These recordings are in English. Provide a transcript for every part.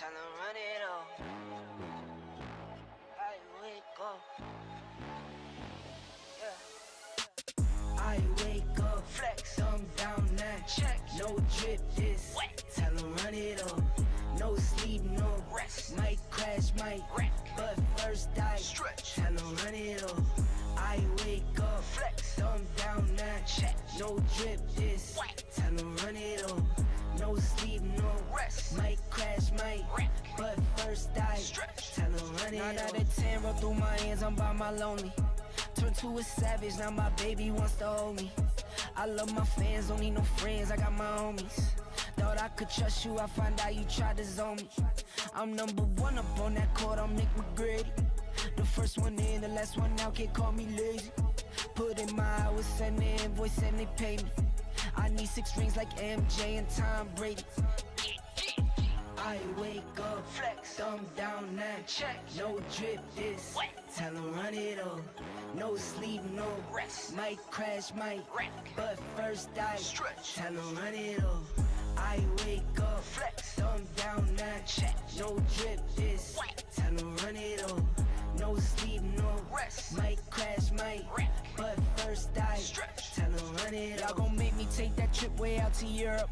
tell them run it up. I wake up. Yeah. I wake up, flex, thumb down now. Check, no drip this. Wet. Tell them run it up. No sleep, no rest. Might crash, might wreck. But first I stretch. Tell them run it up. I wake up, flex, thumb down now. Check, no drip this. Wet. Tell them run it up. No sleep, no rest. Might crash, might wreck. But first I stretch. Tell them run it up. 9 out of 10 roll through my hands, I'm by my lonely. Turned to a savage, now my baby wants to hold me. I love my fans, don't need no friends, I got my homies. Thought I could trust you, I find out you tried to zone me. I'm number one up on that court, I'm Nick McGrady. The first one in, the last one out, can't call me lazy. Put in my hours, send the invoice and they pay me. I need 6 rings like MJ and Tom Brady. I wake up, flex, thumb down now. Check, no drip this. What? Tell them run it up. No sleep, no rest. Might crash, might wreck. But first I stretch. Tell them run it up. I wake up, flex, thumb down now. Check, no drip this. What? Tell them run it up. No sleep, no rest. Might crash, might wreck. But first I stretch. Tell them run it up. Y'all gon' make me take that trip way out to Europe.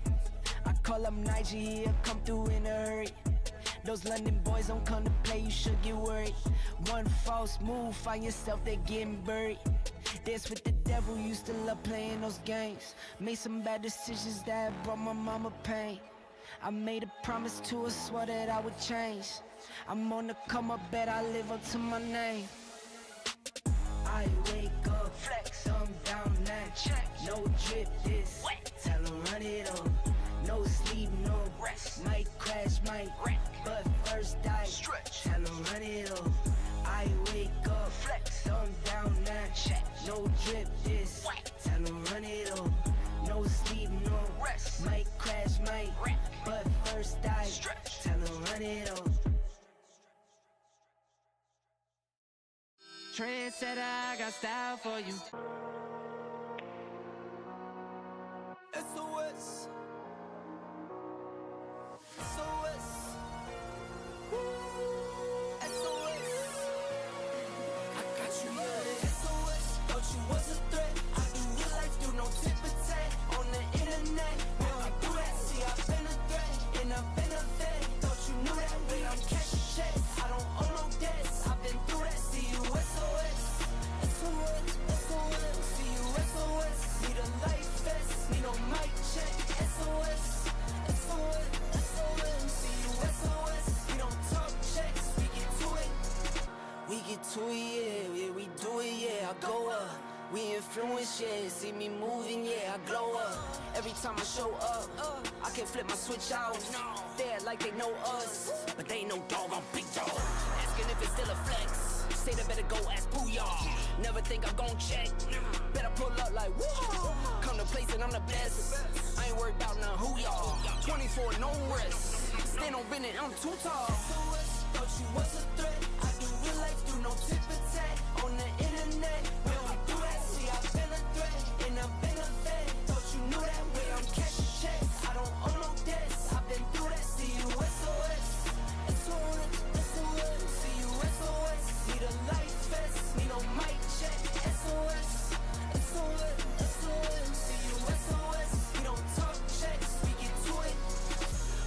I call up Nigeria, come through in a hurry. Those London boys don't come to play, you should get worried. One false move, find yourself there getting buried. Dance with the devil, used to love playing those games. Made some bad decisions that brought my mama pain. I made a promise to her, swore that I would change. I'm on the come up, bet I live up to my name. I wake up, flex, thumb down now. Check, no drip this. What? Tell them run it up. No sleep, no rest. Might crash, might wreck. But first I stretch. Tell them run it up. I wake up, flex, thumb down now. Check, no drip this. What? Tell them run it up. No sleep, no rest. Might crash, might wreck. But first I stretch. Tell them run it up. Trendsetter, I got style for you. SOS. SOS. SOS. I got you here. SOS. Thought you was a threat. I do real life, do no tip and tap on the internet. When I do that, see I've been a threat and I've been a vet. Thought you knew that when I'm cashing checks. I don't owe no debts. I've been through that. See you SOS. SOS. SOS. See you SOS. Need a life vest. Need no mic check. SOS. SOS. SOS. See you SOS. We don't talk checks. We get to it. We get to it, yeah, we do it, yeah, I go up. We influence, yeah, see me moving, yeah, I glow up. Every time I show up, I can flip my switch out. They act like they know us, but they know dog, I'm big dog. Asking if it's still a flex. Say they better go ask Booyah. Never think I'm gon' check. Better pull up like woo. Come to place and I'm the best. I ain't worried about none who y'all. 24, no rest. Stand on business, I'm too tall. SOS, thought you was a threat. I do real life, do no tip and tap on the internet. When we do that, see I've been a threat and I've been a vet. Thought you knew that way I'm cashing checks. I don't owe no debts. I've been through that. See you SOS. SOS. SOS. See you SOS. Need a life vest. Need no mic check. SOS. SOS. SOS. See you SOS. We don't talk checks. We get to it.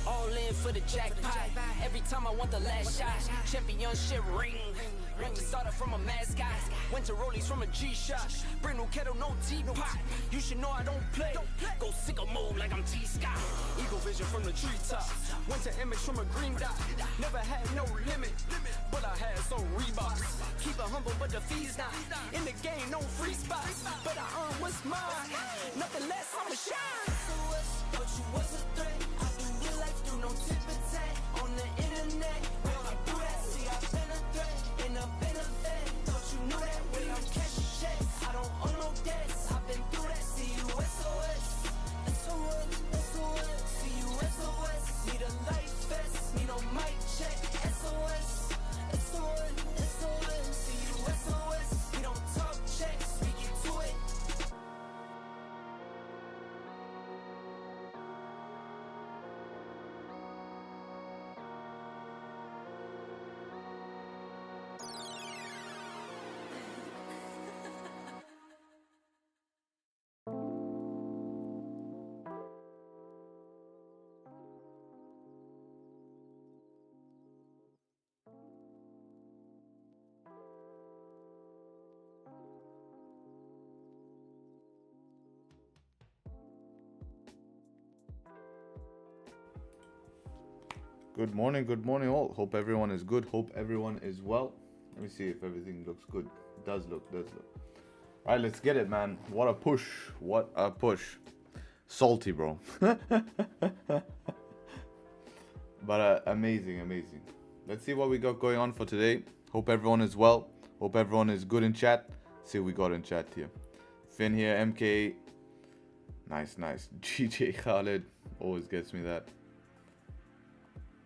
All in for the jackpot. Every time I want the last shot. Championship ring. Went to started from a mascot. Went to Rollies from a G-Shot. Brand new kettle, no teapot. You should know I don't play. Go sicko mode like I'm T-Scott. Eagle vision from the treetop. Went to image from a green dot. Never had no limit, but I had some Reeboks. Keep it humble, but the fee's not. In the game, no free spots. But I earn what's mine. Nothing less, I'ma shine. SOS, thought you was a threat. I do real life, do no tip and tap on the internet. When I do that, see I've been a threat and I've been a vet. Thought you knew that way I'm cashing checks. I don't owe no debts. I've been through that. See you SOS. SOS. SOS. See you SOS. Need a life vest. Need no mic check. SOS. SOS. SOS. See you SOS. We don't talk checks. We get to it. Good morning all. Hope everyone is good. Hope everyone is well. Let me see if everything looks good. It does look. All right, let's get it, man. What a push. What a push. Salty, bro. But amazing. Let's see what we got going on for today. Hope everyone is well. Hope everyone is good in chat. See what we got in chat here. Finn here, MK. Nice. GJ Khalid. Always gets me that.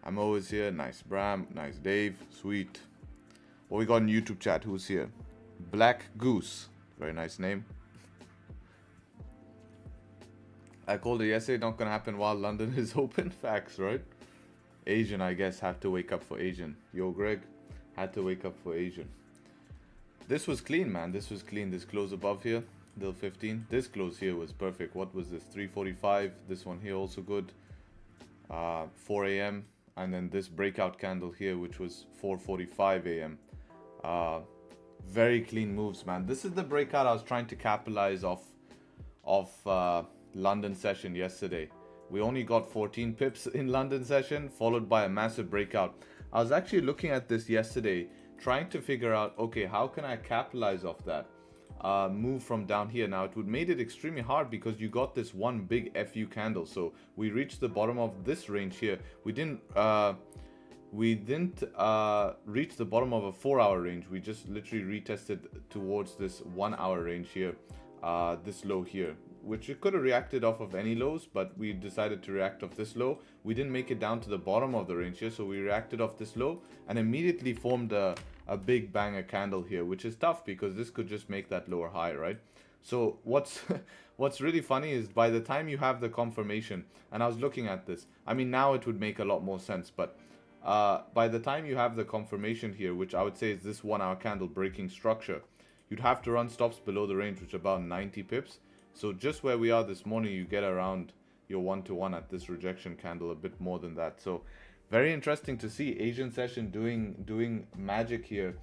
I'm always here. Nice Bram. Nice Dave. Sweet. What we got in YouTube chat? Who's here? Black Goose. Very nice name. I called it yesterday. Not gonna happen while London is open. Facts, right? Asian, I guess, had to wake up for Asian. Yo, Greg. Had to wake up for Asian. This was clean, man. This was clean. This close above here. Till 15. This close here was perfect. What was this? 345. This one here also good. 4 a.m. And then this breakout candle here, which was 4:45 a.m. Very clean moves, man. This is the breakout I was trying to capitalize off London session yesterday. We only got 14 pips in London session, followed by a massive breakout. I was actually looking at this yesterday, trying to figure out, okay, how can I capitalize off that move from down here? Now, it would made it extremely hard because you got this one big FU candle. So we reached the bottom of this range here. We didn't reach the bottom of a 4-hour range. We just literally retested towards this 1-hour range here, this low here, which it could have reacted off of any lows, but we decided to react off this low. We didn't make it down to the bottom of the range here, so we reacted off this low and immediately formed a big banger candle here, which is tough because this could just make that lower high, right? So what's really funny is by the time you have the confirmation, and I was looking at this, I mean, now it would make a lot more sense, but by the time you have the confirmation here, which I would say is this 1-hour candle breaking structure, you'd have to run stops below the range, which is about 90 pips. So just where we are this morning, you get around your 1-to-1 at this rejection candle, a bit more than that. So very interesting to see Asian session doing magic here,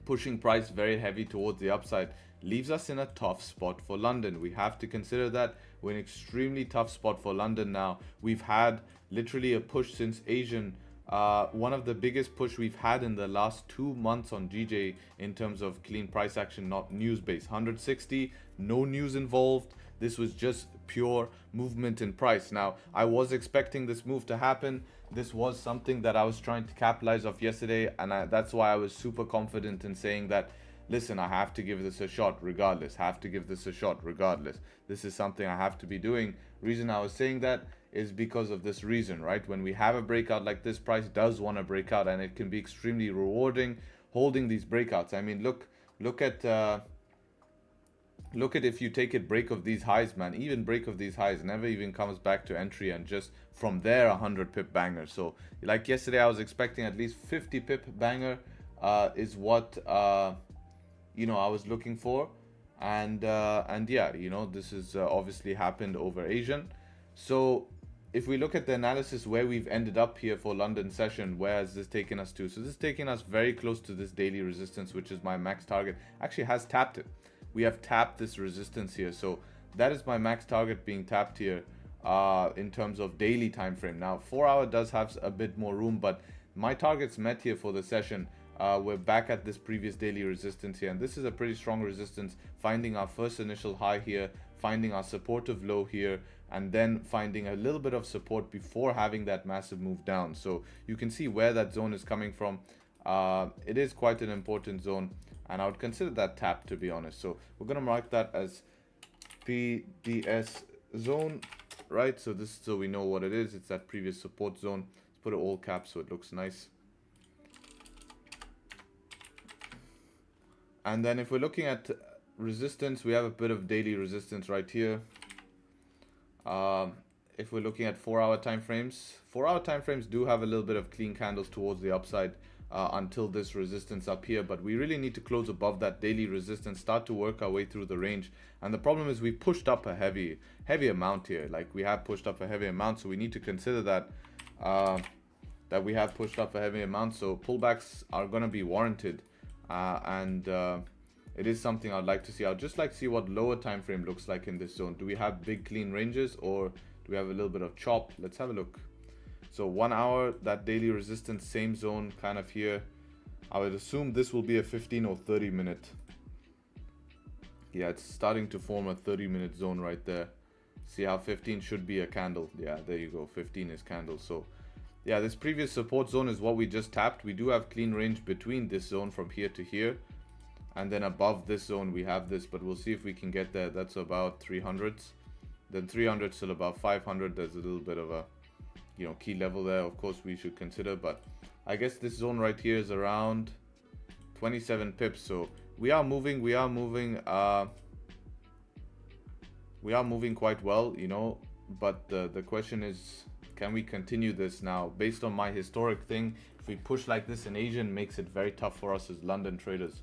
pushing price very heavy towards the upside. Leaves us in a tough spot for London. We have to consider that we're in an extremely tough spot for London now. We've had literally a push since Asian. One of the biggest push we've had in the last 2 months on GJ in terms of clean price action, not news based. 160, no news involved. This was just pure movement in price. Now, I was expecting this move to happen. This was something that I was trying to capitalize off yesterday, and that's why I was super confident in saying that, listen, I have to give this a shot regardless. This is something I have to be doing. Reason I was saying that is because of this reason, right? When we have a breakout like this, price does want to break out, and it can be extremely rewarding holding these breakouts. I mean, look at if you take it break of these highs, man. Even break of these highs never even comes back to entry, and just from there 100 pip banger. So like yesterday, I was expecting at least 50 pip banger is what I was looking for, and yeah, this is obviously happened over Asian. So if we look at the analysis where we've ended up here for London session, where has this taken us to? So this is taking us very close to this daily resistance, which is my max target. Actually has tapped it. We have tapped this resistance here. So that is my max target being tapped here in terms of daily time frame. Now 4-hour does have a bit more room, but my target's met here for the session. We're back at this previous daily resistance here, and this is a pretty strong resistance, finding our first initial high here, finding our supportive low here, and then finding a little bit of support before having that massive move down. So you can see where that zone is coming from. It is quite an important zone, and I would consider that tap, to be honest. So we're going to mark that as PDS zone, right? So we know what it is. It's that previous support zone. Let's put it all caps so it looks nice. And then if we're looking at resistance, we have a bit of daily resistance right here. If we're looking at 4-hour time frames, 4-hour time frames do have a little bit of clean candles towards the upside until this resistance up here, but we really need to close above that daily resistance, start to work our way through the range. And the problem is we pushed up a heavy amount here. Like, we have pushed up a heavy amount, so we need to consider that we have pushed up a heavy amount. So pullbacks are going to be warranted, and it is something I'd like to see. I'd just like to see what lower time frame looks like in this zone. Do we have big clean ranges, or do we have a little bit of chop? Let's have a look. So 1 hour, that daily resistance, same zone kind of here. I would assume this will be a 15 or 30 minute. Yeah, it's starting to form a 30-minute zone right there. See how 15 should be a candle. Yeah, there you go, 15 is candle. So yeah, this previous support zone is what we just tapped. We do have clean range between this zone from here to here, and then above this zone we have this, but we'll see if we can get there. That's about 300s, then 300 till about 500. There's a little bit of a, you know, key level there, of course, we should consider, but I guess this zone right here is around 27 pips. So we are moving quite well, you know, but the question is, can we continue this now? Based on my historic thing, if we push like this in Asian, makes it very tough for us as London traders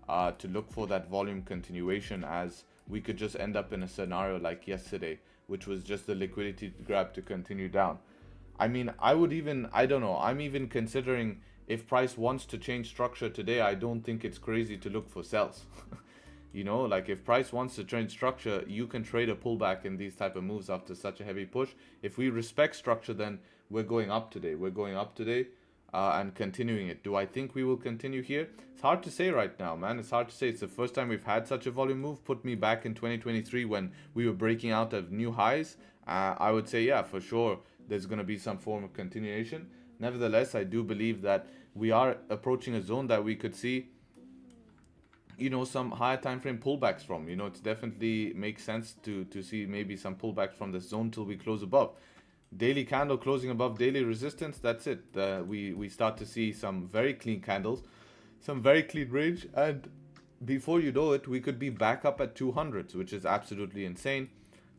to look for that volume continuation, as we could just end up in a scenario like yesterday, which was just the liquidity grab to continue down. I mean, I don't know, I'm even considering, if price wants to change structure today, I don't think it's crazy to look for sells. You know, like if price wants to change structure, you can trade a pullback in these type of moves after such a heavy push. If we respect structure, then we're going up today. And continuing it. Do I think we will continue here? It's hard to say right now, man. It's hard to say. It's the first time we've had such a volume move. Put me back in 2023 when we were breaking out of new highs. I would say, yeah, for sure, there's going to be some form of continuation. Nevertheless, I do believe that we are approaching a zone that we could see, you know, some higher time frame pullbacks from. You know, it's definitely makes sense to see maybe some pullbacks from this zone till we close above. Daily candle closing above daily resistance, that's it. We start to see some very clean candles, some very clean range, and before you know it, we could be back up at 200s, which is absolutely insane.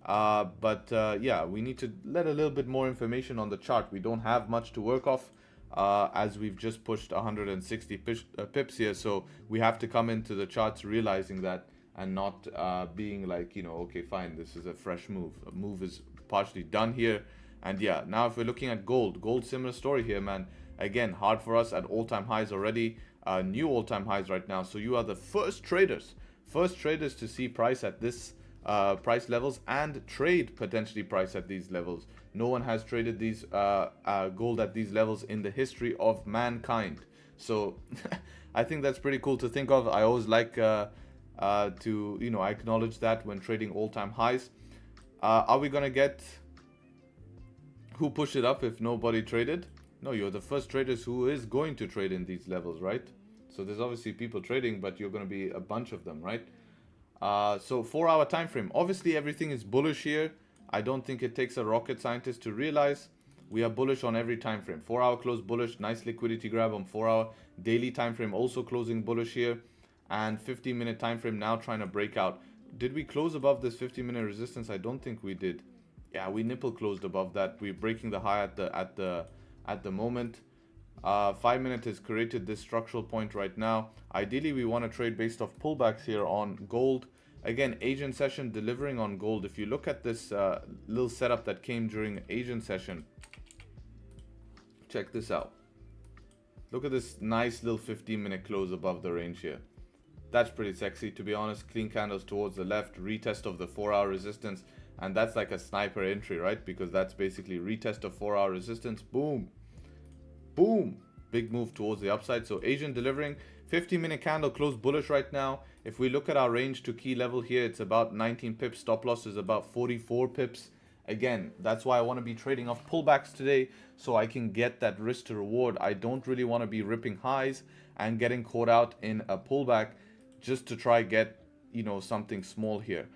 Yeah, we need to let a little bit more information on the chart. We don't have much to work off, as we've just pushed 160 pips here, so we have to come into the charts realizing that, and not being like, you know, okay, fine, this is a fresh move. A move is partially done here. And yeah, now if we're looking at gold, similar story here, man. Again, hard for us at all-time highs already, new all-time highs right now. So you are the first traders to see price at this price levels and trade potentially price at these levels. No one has traded these gold at these levels in the history of mankind. So I think that's pretty cool to think of. I always like to, you know, acknowledge that when trading all-time highs. Are we gonna get who pushed it up if nobody traded? No, you're the first traders who is going to trade in these levels, right? So there's obviously people trading, but you're going to be a bunch of them, right? So 4 hour time frame, obviously everything is bullish here. I don't think it takes a rocket scientist to realize we are bullish on every time frame. 4 hour close bullish, nice liquidity grab on 4 hour. Daily time frame also closing bullish here, and 15-minute time frame now trying to break out. Did we close above this 15-minute resistance? I don't think we did. Yeah, we nipple closed above that. We're breaking the high at the moment. 5 minute has created this structural point right now. Ideally, we want to trade based off pullbacks here on gold. Again, Asian session delivering on gold. If you look at this little setup that came during Asian session, check this out. Look at this nice little 15-minute close above the range here. That's pretty sexy, to be honest. Clean candles towards the left, retest of the 4 hour resistance. And that's like a sniper entry, right? Because that's basically retest of 4 hour resistance. Boom. Boom. Big move towards the upside. So Asian delivering. 15-minute candle closed bullish right now. If we look at our range to key level here, it's about 19 pips. Stop loss is about 44 pips. Again, that's why I want to be trading off pullbacks today, so I can get that risk to reward. I don't really want to be ripping highs and getting caught out in a pullback just to try get, you know, something small here.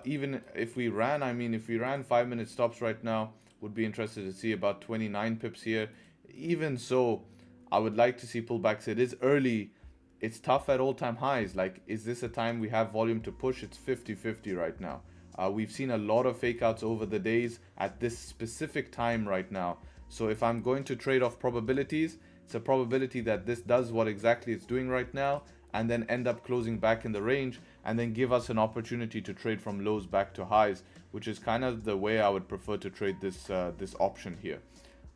Even if we ran, if we ran 5 minute stops right now, would be interested to see about 29 pips here. Even so, I would like to see pullbacks. It is early. It's tough at all-time highs. Like, is this a time we have volume to push? It's 50-50 right now. We've seen a lot of fake outs over the days at this specific time right now. So if I'm going to trade off probabilities, it's a probability that this does what exactly it's doing right now, and then end up closing back in the range, and then give us an opportunity to trade from lows back to highs, which is kind of the way I would prefer to trade this this option here.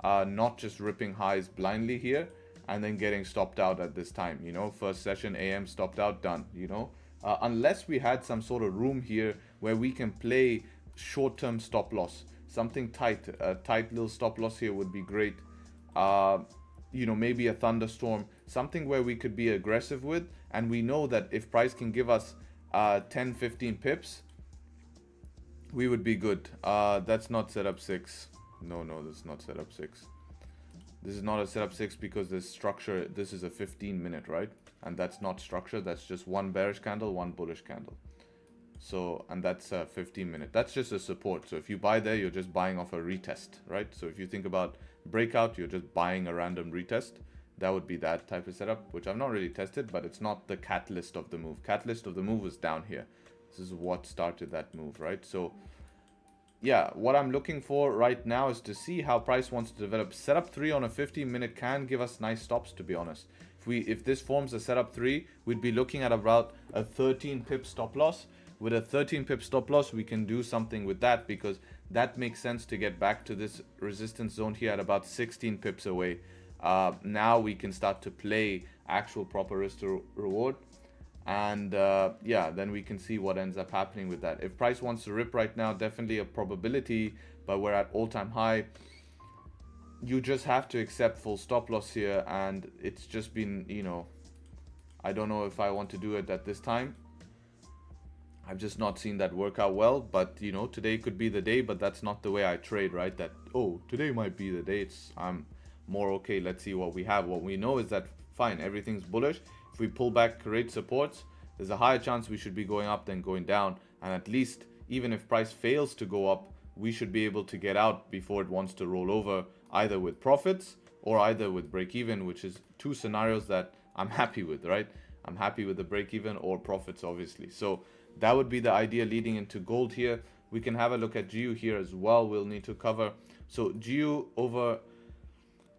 Not just ripping highs blindly here and then getting stopped out at this time, you know, first session AM stopped out, done, you know, unless we had some sort of room here where we can play short-term stop loss. something tight. A tight little stop loss here would be great. You know, maybe a thunderstorm, something where we could be aggressive with, and we know that if price can give us 10-15 pips, we would be good. That's not setup 6. No, that's not setup 6. This is not a setup 6 because this structure, this is a 15-minute, right? And that's not structure, that's just one bearish candle, one bullish candle. So, and that's a 15-minute. That's just a support. So if you buy there, you're just buying off a retest, right? So if you think about breakout, you're just buying a random retest. That would be that type of setup, which I've not really tested, but it's not the catalyst of the move. Catalyst of the move is down here. This is what started that move, right? So yeah, what I'm looking for right now is to see how price wants to develop. Setup 3 on a 15-minute can give us nice stops, to be honest. If this forms a setup 3, we'd be looking at about a 13 pip stop loss. With a 13 pip stop loss, we can do something with that, because that makes sense to get back to this resistance zone here at about 16 pips away. Now we can start to play actual proper risk to reward. And yeah, then we can see what ends up happening with that. If price wants to rip right now, definitely a probability, but we're at all-time high. You just have to accept full stop loss here, and it's just been, you know, I don't know if I want to do it at this time. I've just not seen that work out well, but you know, today could be the day, but that's not the way I trade, right? That, oh, today might be the day. I'm more okay, let's see what we have. What we know is that fine, everything's bullish. If we pull back, create supports, there's a higher chance we should be going up than going down. And at least, even if price fails to go up, we should be able to get out before it wants to roll over, either with profits or either with break even, which is two scenarios that I'm happy with, right? I'm happy with the break even or profits, obviously. So that would be the idea leading into gold here. We can have a look at GU here as well. We'll need to cover. So GU over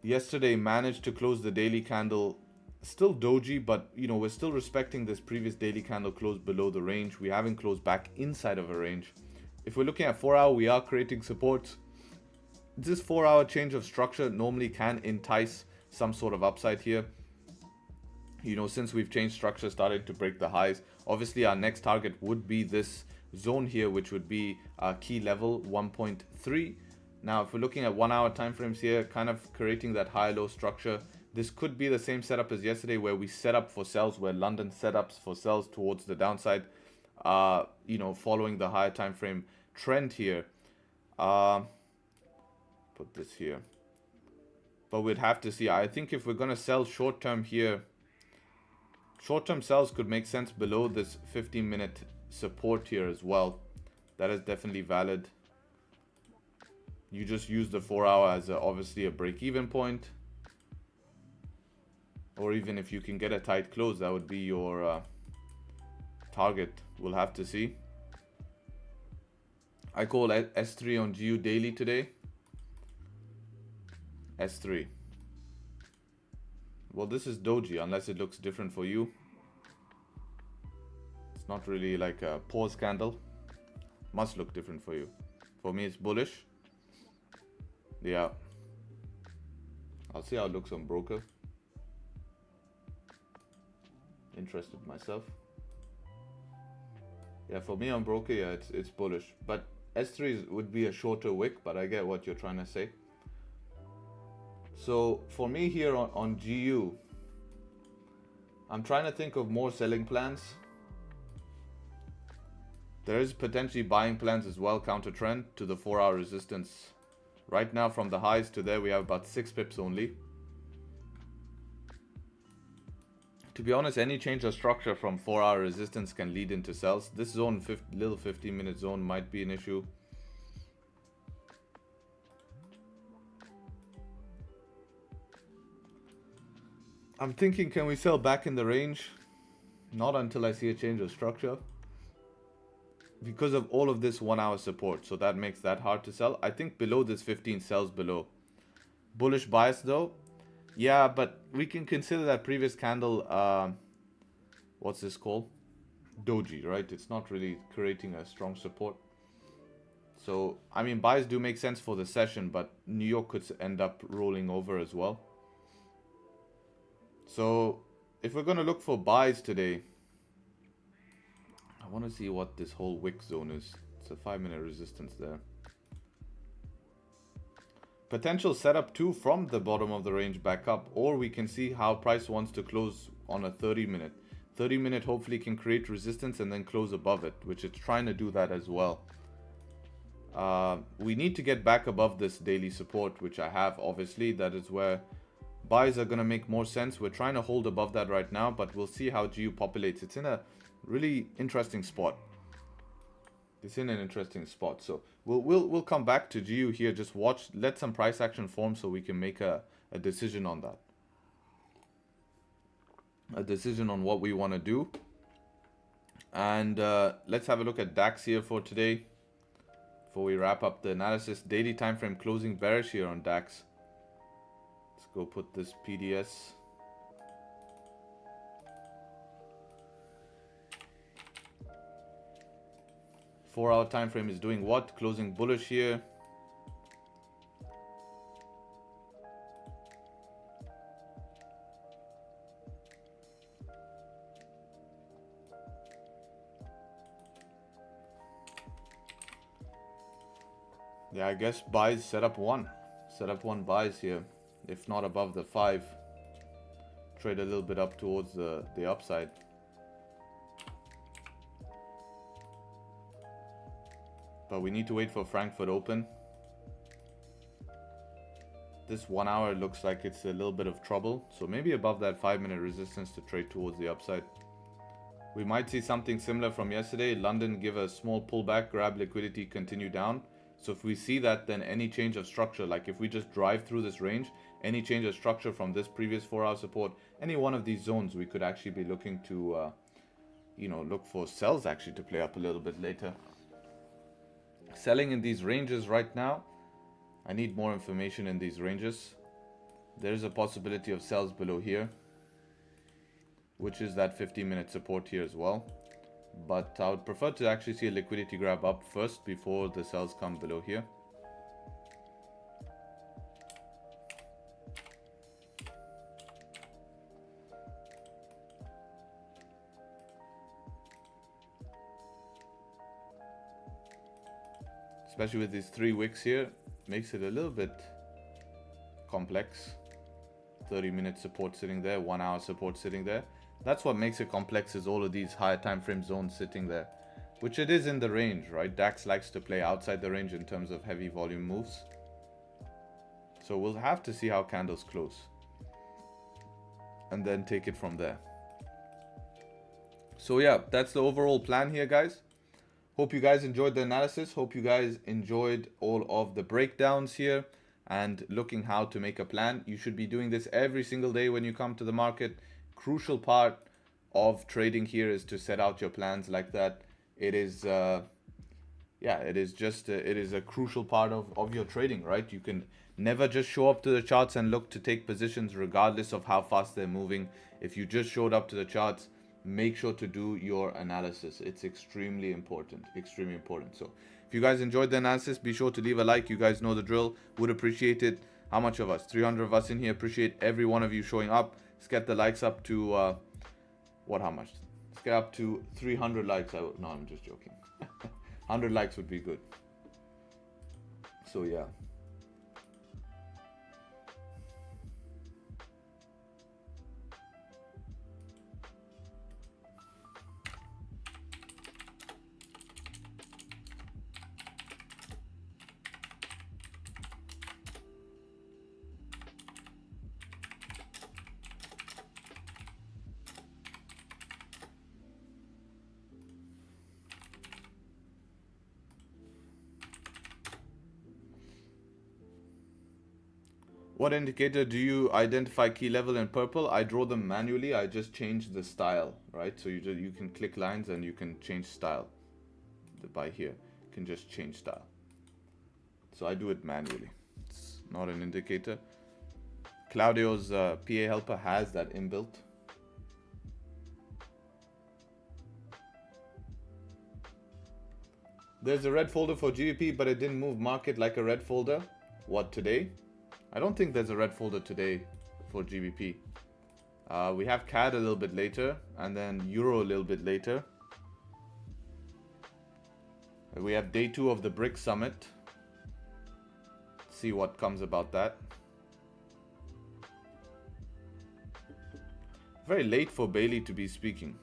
yesterday managed to close the daily candle. Still doji, but you know, we're still respecting this previous daily candle close below the range. We haven't closed back inside of a range. If we're looking at 4 hour, we are creating supports. This 4 hour change of structure normally can entice some sort of upside here. You know, since we've changed structure, started to break the highs. Obviously, our next target would be this zone here, which would be our key level 1.3. Now, if we're looking at 1 hour time frames here, kind of creating that high-low structure, this could be the same setup as yesterday, where we set up for sells, where London setups for sells towards the downside. You know, following the higher time frame trend here. Put this here. But we'd have to see. I think if we're going to sell short term here, short-term sells could make sense below this 15-minute support here as well. That is definitely valid. You just use the 4 hour as obviously a break-even point. Or even if you can get a tight close, that would be your target. We'll have to see. I call S3 on GU daily today. S3. Well, this is doji, unless it looks different for you. It's not really like a pause candle. Must look different for you. For me, it's bullish. Yeah. I'll see how it looks on broker. Interested myself. Yeah, for me on broker, yeah, it's bullish. But S3 would be a shorter wick, but I get what you're trying to say. So for me here on GU, I'm trying to think of more selling plans. There is potentially buying plans as well, counter trend to the 4 hour resistance. Right now from the highs to there, we have about 6 pips only. To be honest, any change of structure from 4 hour resistance can lead into sells. This zone, little 15-minute zone might be an issue. I'm thinking, can we sell back in the range? Not until I see a change of structure. Because of all of this 1 hour support. So that makes that hard to sell. I think below this 15 sells below. Bullish bias though. Yeah, but we can consider that previous candle, what's this called? Doji, right? It's not really creating a strong support. So, I mean, buys do make sense for the session, but New York could end up rolling over as well. So, if we're going to look for buys today, I want to see what this whole wick zone is. It's a 5-minute resistance there. potential setup too from the bottom of the range back up, or we can see how price wants to close on a 30-minute. 30-minute hopefully can create resistance and then close above it, which it's trying to do that as well. We need to get back above this daily support, which I have obviously. That is where buys are going to make more sense. We're trying to hold above that right now, but we'll see how GU populates. It's in a really interesting spot. It's in an interesting spot. So we'll come back to GU here. Just watch, let some price action form so we can make a decision on that. A decision on what we want to do. And let's have a look at DAX here for today. Before we wrap up the analysis, daily time frame closing bearish here on DAX. Let's go put this PDS. Four-hour time frame is doing what? Closing bullish here. Yeah, I guess buys set up one buys here, if not above the 5. Trade a little bit up towards the upside. But we need to wait for Frankfurt open. This 1 hour looks like it's a little bit of trouble. So maybe above that 5-minute resistance to trade towards the upside. We might see something similar from yesterday. London give a small pullback, grab liquidity, continue down. So if we see that, then any change of structure, like if we just drive through this range, any change of structure from this previous 4-hour support, any one of these zones, we could actually be looking to, look for sells actually to play up a little bit later. Selling in these ranges right now, I need more information in these ranges. There is a possibility of sells below here, which is that 15-minute support here as well. But I would prefer to actually see a liquidity grab up first before the sells come below here. Especially with these 3 wicks here, makes it a little bit complex. 30-minute support sitting there, 1 hour support sitting there. That's what makes it complex, is all of these higher time frame zones sitting there, which it is in the range, right? DAX likes to play outside the range in terms of heavy volume moves. So we'll have to see how candles close and then take it from there. So yeah, that's the overall plan here, guys. Hope you guys enjoyed the analysis. Hope you guys enjoyed all of the breakdowns here and looking how to make a plan. You should be doing this every single day when you come to the market. Crucial part of trading here is to set out your plans like that. It is it is a crucial part of your trading, right? You can never just show up to the charts and look to take positions regardless of how fast they're moving. If you just showed up to the charts, make sure to do your analysis. It's extremely important, extremely important. So if you guys enjoyed the analysis, be sure to leave a like. You guys know the drill. Would appreciate it. How much of us? 300 of us in here. Appreciate every one of you showing up. Let's get the likes up to how much? Let's get up to 300 likes. No, I'm just joking. 100 likes would be good. So yeah. What indicator do you identify key level in purple? I draw them manually. I just change the style, right? So you can click lines and you can change style. By here, you can just change style. So I do it manually. It's not an indicator. Claudio's PA helper has that inbuilt. There's a red folder for GBP, but it didn't move market like a red folder. What, today? I don't think there's a red folder today for GBP. We have CAD a little bit later, and then Euro a little bit later. We have day 2 of the BRICS summit. See what comes about that. Very late for Bailey to be speaking.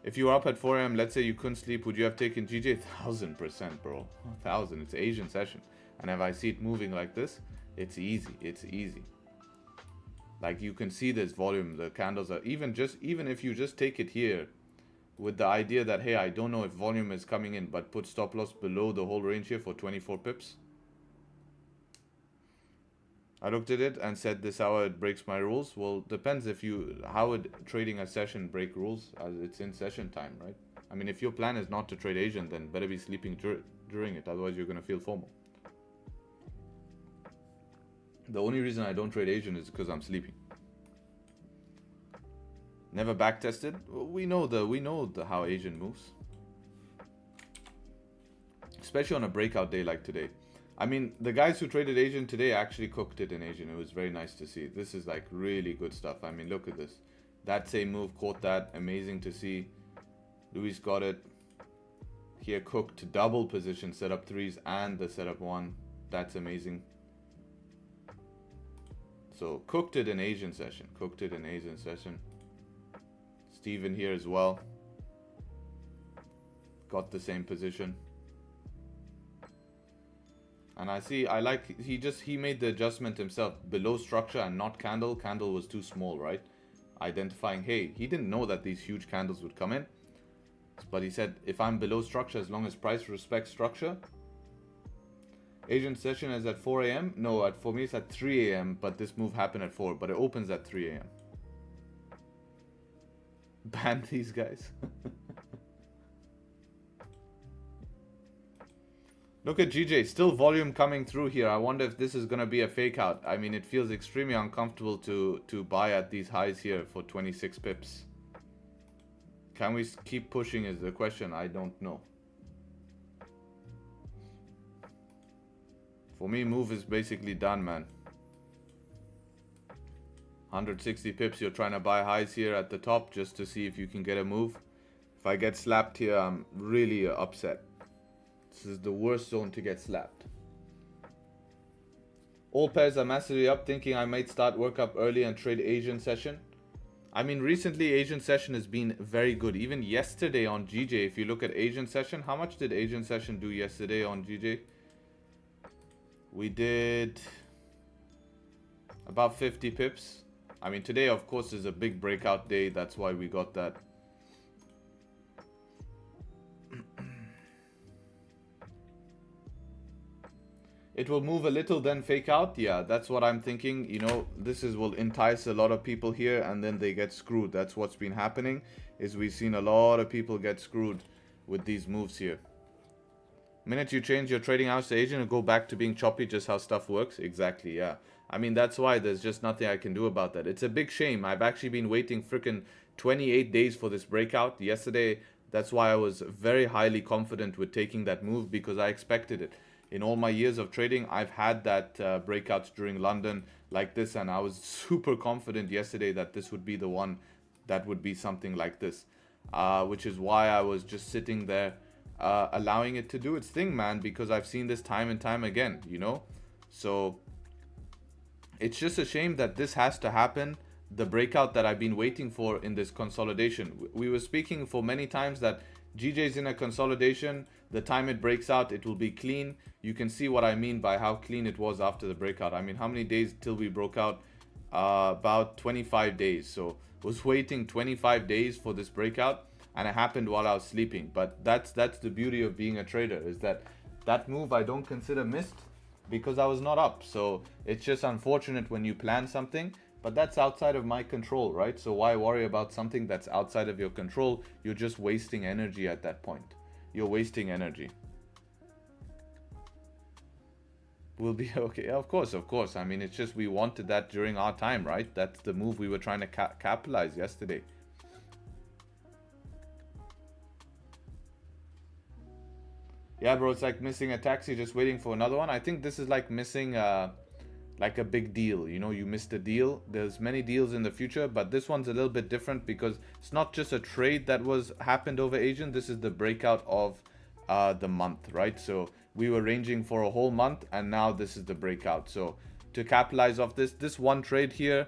If you were up at 4 a.m., let's say you couldn't sleep, would you have taken GJ? 1000%, bro. 1000. It's Asian session. And if I see it moving like this, it's easy. It's easy. Like you can see this volume. The candles are even if you just take it here with the idea that, hey, I don't know if volume is coming in, but put stop loss below the whole range here for 24 pips. I looked at it and said this hour it breaks my rules. Well, depends how would trading a session break rules, as it's in session time, right? I mean, if your plan is not to trade Asian, then better be sleeping during it. Otherwise, you're going to feel FOMO. The only reason I don't trade Asian is because I'm sleeping. Never back tested. We know how Asian moves, especially on a breakout day like today. I mean, the guys who traded Asian today actually cooked it in Asian. It was very nice to see. This is like really good stuff. I mean, look at this. That same move caught that. Amazing to see. Luis got it. Here cooked double position, setup 3s and the setup 1. That's amazing. So cooked it in Asian session. Cooked it in Asian session. Steven here as well. Got the same position. And he made the adjustment himself. Below structure and not candle. Candle was too small, right? Identifying, hey, he didn't know that these huge candles would come in. But he said, if I'm below structure, as long as price respects structure. Asian session is at 4 a.m. No, for me it's at 3 a.m. But this move happened at 4. But it opens at 3 a.m. Ban these guys. Look at GJ, still volume coming through here. I wonder if this is going to be a fake out. I mean, it feels extremely uncomfortable to buy at these highs here for 26 pips. Can we keep pushing is the question. I don't know. For me, move is basically done, man. 160 pips, you're trying to buy highs here at the top just to see if you can get a move. If I get slapped here, I'm really upset. This is the worst zone to get slapped. All pairs are massively up, thinking I might start work up early and trade Asian session. I mean, recently Asian session has been very good. Even yesterday on GJ, if you look at Asian session, how much did Asian session do yesterday on GJ? We did about 50 pips. I mean, today, of course, is a big breakout day. That's why we got that. It will move a little, then fake out. Yeah, that's what I'm thinking. You know, will entice a lot of people here, and then they get screwed. That's what's been happening, is we've seen a lot of people get screwed with these moves here. Minute you change your trading hours to Asian and go back to being choppy, just how stuff works. Exactly, yeah. I mean, that's why there's just nothing I can do about that. It's a big shame. I've actually been waiting freaking 28 days for this breakout. Yesterday, that's why I was very highly confident with taking that move, because I expected it. In all my years of trading, I've had that breakouts during London like this, and I was super confident yesterday that this would be the one that would be something like this, which is why I was just sitting there allowing it to do its thing, man, because I've seen this time and time again, you know. So it's just a shame that this has to happen, the breakout that I've been waiting for in this consolidation. We were speaking for many times that GJ's in a consolidation. The time it breaks out, it will be clean. You can see what I mean by how clean it was after the breakout. I mean, how many days till we broke out? About 25 days. So I was waiting 25 days for this breakout, and it happened while I was sleeping. But that's the beauty of being a trader, is that move I don't consider missed because I was not up. So it's just unfortunate when you plan something, but that's outside of my control, right? So why worry about something that's outside of your control? You're just wasting energy at that point. You're wasting energy. We'll be okay. Of course. I mean, it's just we wanted that during our time, right? That's the move we were trying to capitalize yesterday. Yeah, bro, it's like missing a taxi, just waiting for another one. I think this is like missing like a big deal. You know, you missed a deal. There's many deals in the future, but this one's a little bit different because it's not just a trade that happened over Asian. This is the breakout of the month, right? So we were ranging for a whole month, and now this is the breakout. So to capitalize off this one trade here,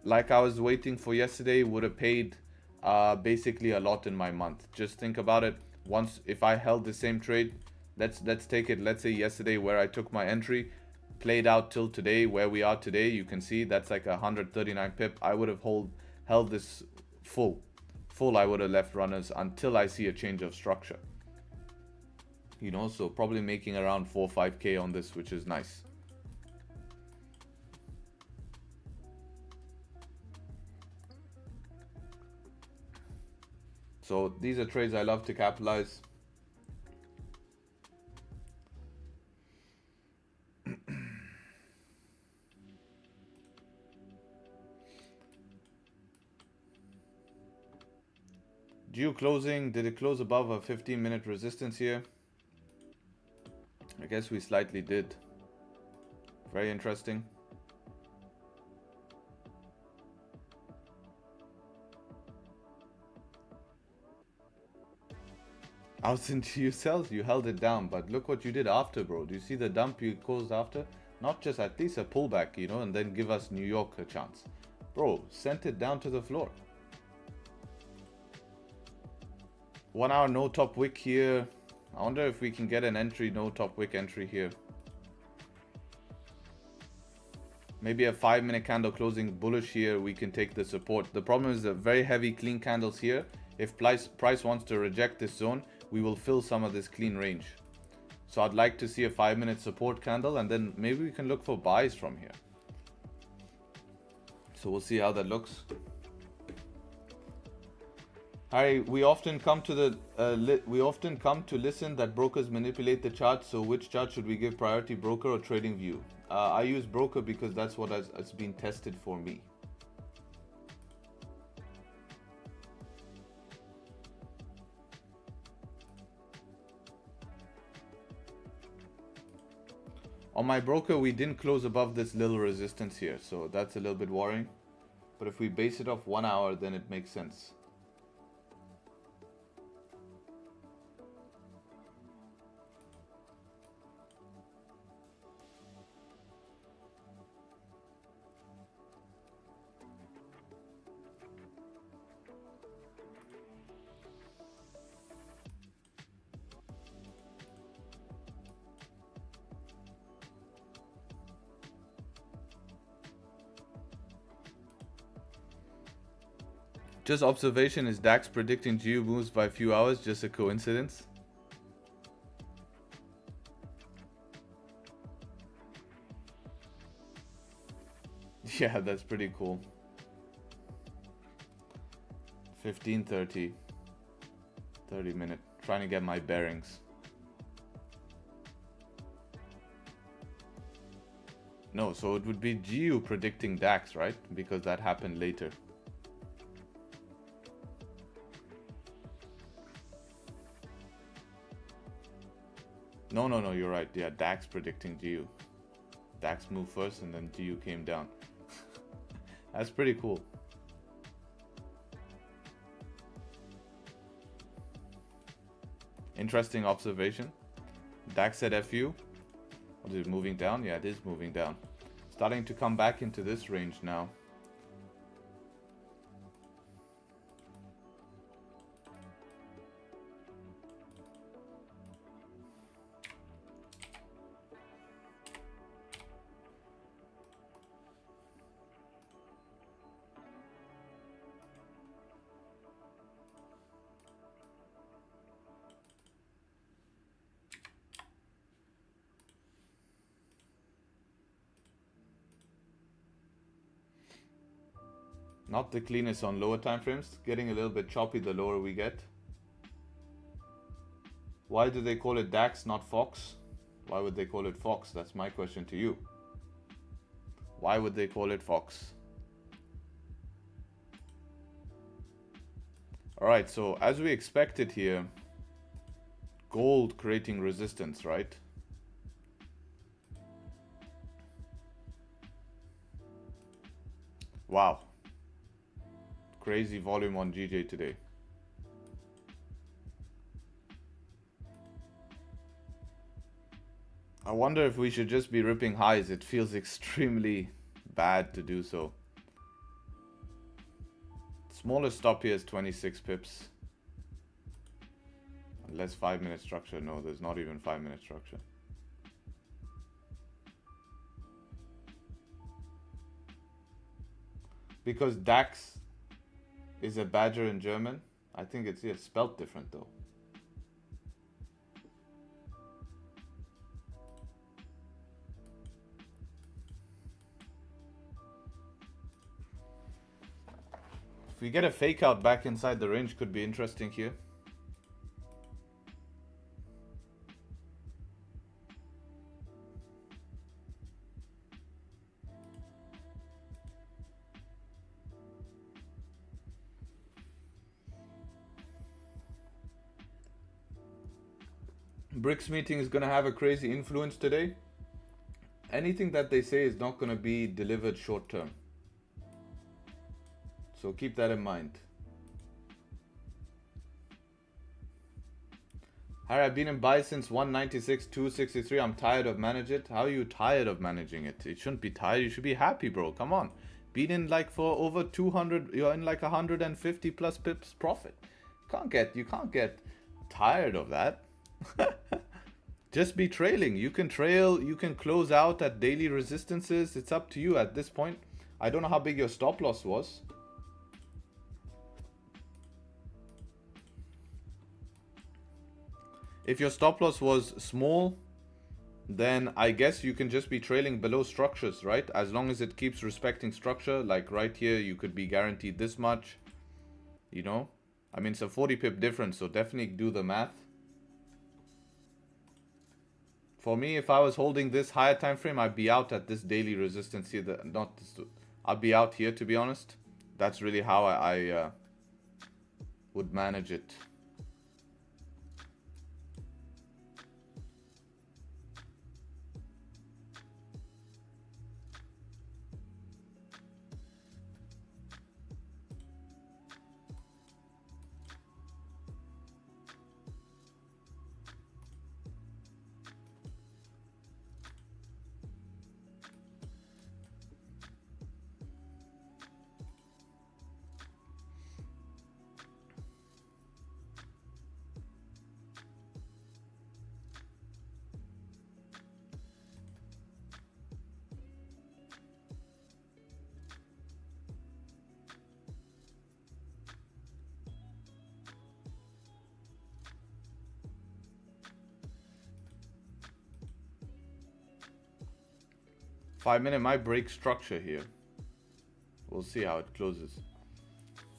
like I was waiting for yesterday, would have paid basically a lot in my month. Just think about it. Once, if I held the same trade, let's take it, let's say yesterday where I took my entry, played out till today, where we are today, you can see that's like 139 pip. I would have held this full. I would have left runners until I see a change of structure. You know, so probably making around 4 or 5k on this, which is nice. So these are trades I love to capitalize. GU closing, did it close above a 15-minute resistance here? I guess we slightly did. Very interesting. I was in GU sells, you held it down, but look what you did after, bro. Do you see the dump you caused after? Not just at least a pullback, you know, and then give us New York a chance. Bro, sent it down to the floor. 1 hour no top wick here. I wonder if we can get an entry, no top wick entry here. Maybe a 5-minute candle closing bullish here, we can take the support. The problem is the very heavy clean candles here. If price wants to reject this zone, we will fill some of this clean range. So I'd like to see a 5-minute support candle, and then maybe we can look for buys from here. So we'll see how that looks. Harry, we often come to listen that brokers manipulate the chart. So which chart should we give priority, broker or Tradingview? I use broker because that's what has been tested for me. On my broker, we didn't close above this little resistance here, so that's a little bit worrying. But if we base it off 1 hour, then it makes sense. Just observation, is DAX predicting GU moves by a few hours just a coincidence? Yeah, that's pretty cool. 15:30, 30 minute, trying to get my bearings. No, so it would be GU predicting DAX, right? Because that happened later. No, you're right. Yeah, DAX predicting GU. DAX moved first and then GU came down. That's pretty cool. Interesting observation. DAX said FU. What is it, moving down? Yeah, it is moving down. Starting to come back into this range now. Not the cleanest on lower time frames, getting a little bit choppy the lower we get. Why do they call it DAX, not Fox? Why would they call it Fox? That's my question to you. Why would they call it Fox? Alright, so as we expected here, gold creating resistance, right? Wow. Crazy volume on GJ today. I wonder if we should just be ripping highs. It feels extremely bad to do so. Smallest stop here is 26 pips. Unless 5-minute structure. No, there's not even 5-minute structure. Because DAX is a badger in German. I think it's spelled different though. If we get a fake out back inside the range, could be interesting here. BRICS meeting is going to have a crazy influence today. Anything that they say is not going to be delivered short term. So keep that in mind. Harry, I've been in buy since 196, 263. I'm tired of managing it. How are you tired of managing it? You shouldn't be tired. You should be happy, bro. Come on. Been in like for over 200. You're in like 150 plus pips profit. You can't get tired of that. Just be trailing. You can trail. You can close out at daily resistances. It's up to you at this point. I don't know how big your stop loss was. If your stop loss was small, then I guess you can just be trailing below structures, right? As long as it keeps respecting structure, like right here, you could be guaranteed this much, you know? I mean, it's a 40 pip difference, so definitely do the math. For me, if I was holding this higher time frame, I'd be out at this daily resistance here. I'd be out here, to be honest. That's really how I would manage it. Five-minute might break structure here. We'll see how it closes.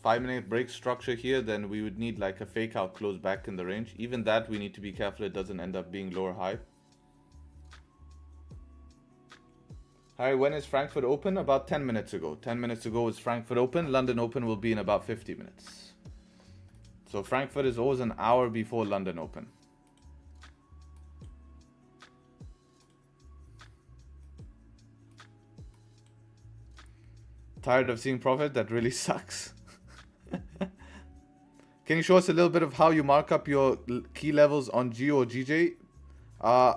5-minute break structure here, then we would need like a fake out close back in the range. Even that we need to be careful it doesn't end up being lower high. Harry, when is Frankfurt open? About 10 minutes ago. 10 minutes ago is Frankfurt open. London open will be in about 50 minutes. So Frankfurt is always an hour before London open. Tired of seeing profit? That really sucks. Can you show us a little bit of how you mark up your key levels on GU or GJ?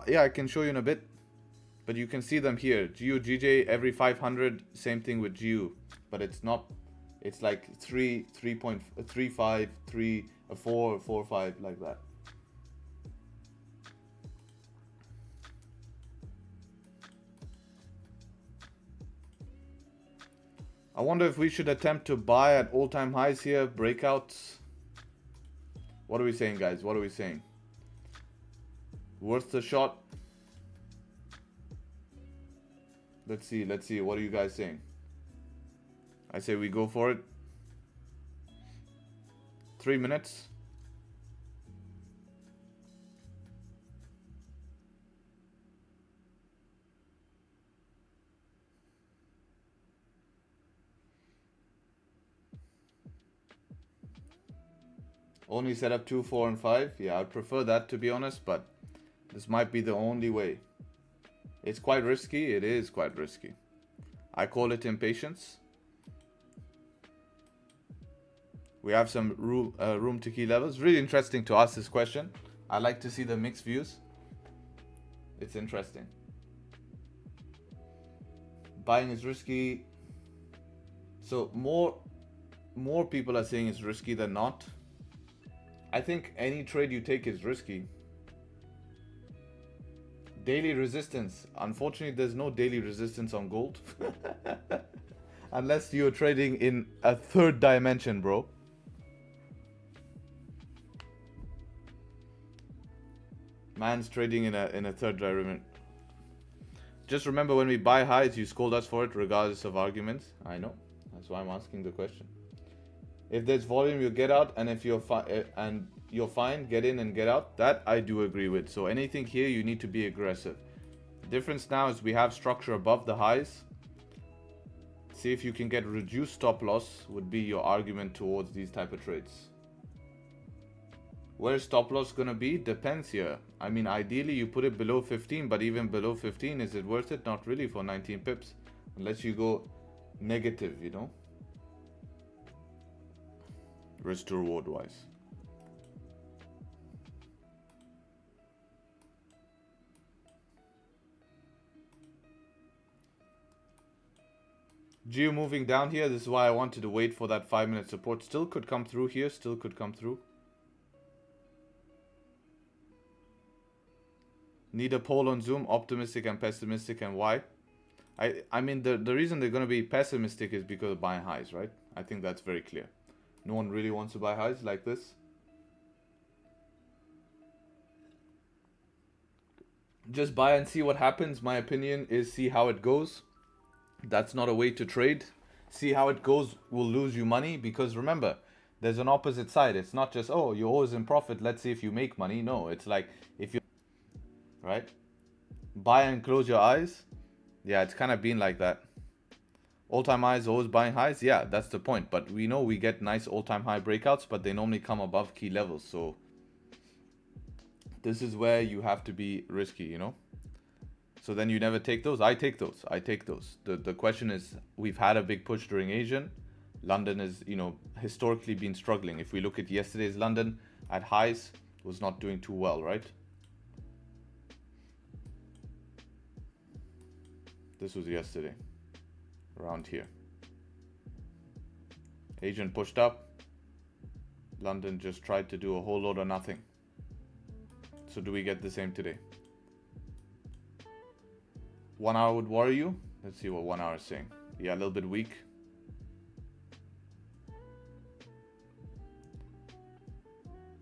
Yeah, I can show you in a bit. But you can see them here. GU, GJ, every 500. Same thing with GU. But it's not. It's like 3.35, 3, 4, 4, 5, like that. I wonder if we should attempt to buy at all-time highs here, breakouts. What are we saying, guys? What are we saying? Worth the shot? Let's see. What are you guys saying? I say we go for it. 3 minutes. Only set up 2, 4, and 5. Yeah, I'd prefer that, to be honest, but this might be the only way. It's quite risky. It is quite risky. I call it impatience. We have some room to key levels. Really interesting to ask this question. I like to see the mixed views. It's interesting. Buying is risky. So more people are saying it's risky than not. I think any trade you take is risky. Daily resistance. Unfortunately, there's no daily resistance on gold. Unless you're trading in a third dimension, bro. Man's trading in a third dimension. Just remember, when we buy highs, you scold us for it regardless of arguments. I know. That's why I'm asking the question. If there's volume, you get out, and if you're fine, get in and get out. That I do agree with. So anything here, you need to be aggressive. Difference now is we have structure above the highs. See if you can get reduced stop loss would be your argument towards these type of trades. Where's stop loss gonna be? Depends here. I mean, ideally you put it below 15, but even below 15, is it worth it? Not really for 19 pips, unless you go negative, you know, risk to reward wise. Geo moving down here. This is why I wanted to wait for that 5-minute support. Still could come through here. Still could come through. Need a poll on Zoom, optimistic and pessimistic, and why? I mean, the reason they're going to be pessimistic is because of buying highs, right? I think that's very clear. No one really wants to buy highs like this. Just buy and see what happens. My opinion is see how it goes. That's not a way to trade. See how it goes will lose you money, because remember, there's an opposite side. It's not just, oh, you're always in profit, let's see if you make money. No, it's like, if you, right? Buy and close your eyes. Yeah, it's kind of been like that. All-time highs, always buying highs. Yeah, that's the point. But we know we get nice all-time high breakouts, but they normally come above key levels. So this is where you have to be risky, you know? So then you never take those. I take those. I take those. The question is, we've had a big push during Asian. London is, you know, historically been struggling. If we look at yesterday's London at highs, was not doing too well, right? This was yesterday, around here. Asian pushed up. London just tried to do a whole load of nothing. So do we get the same today? 1 hour would worry you? Let's see what 1 hour is saying. Yeah, a little bit weak.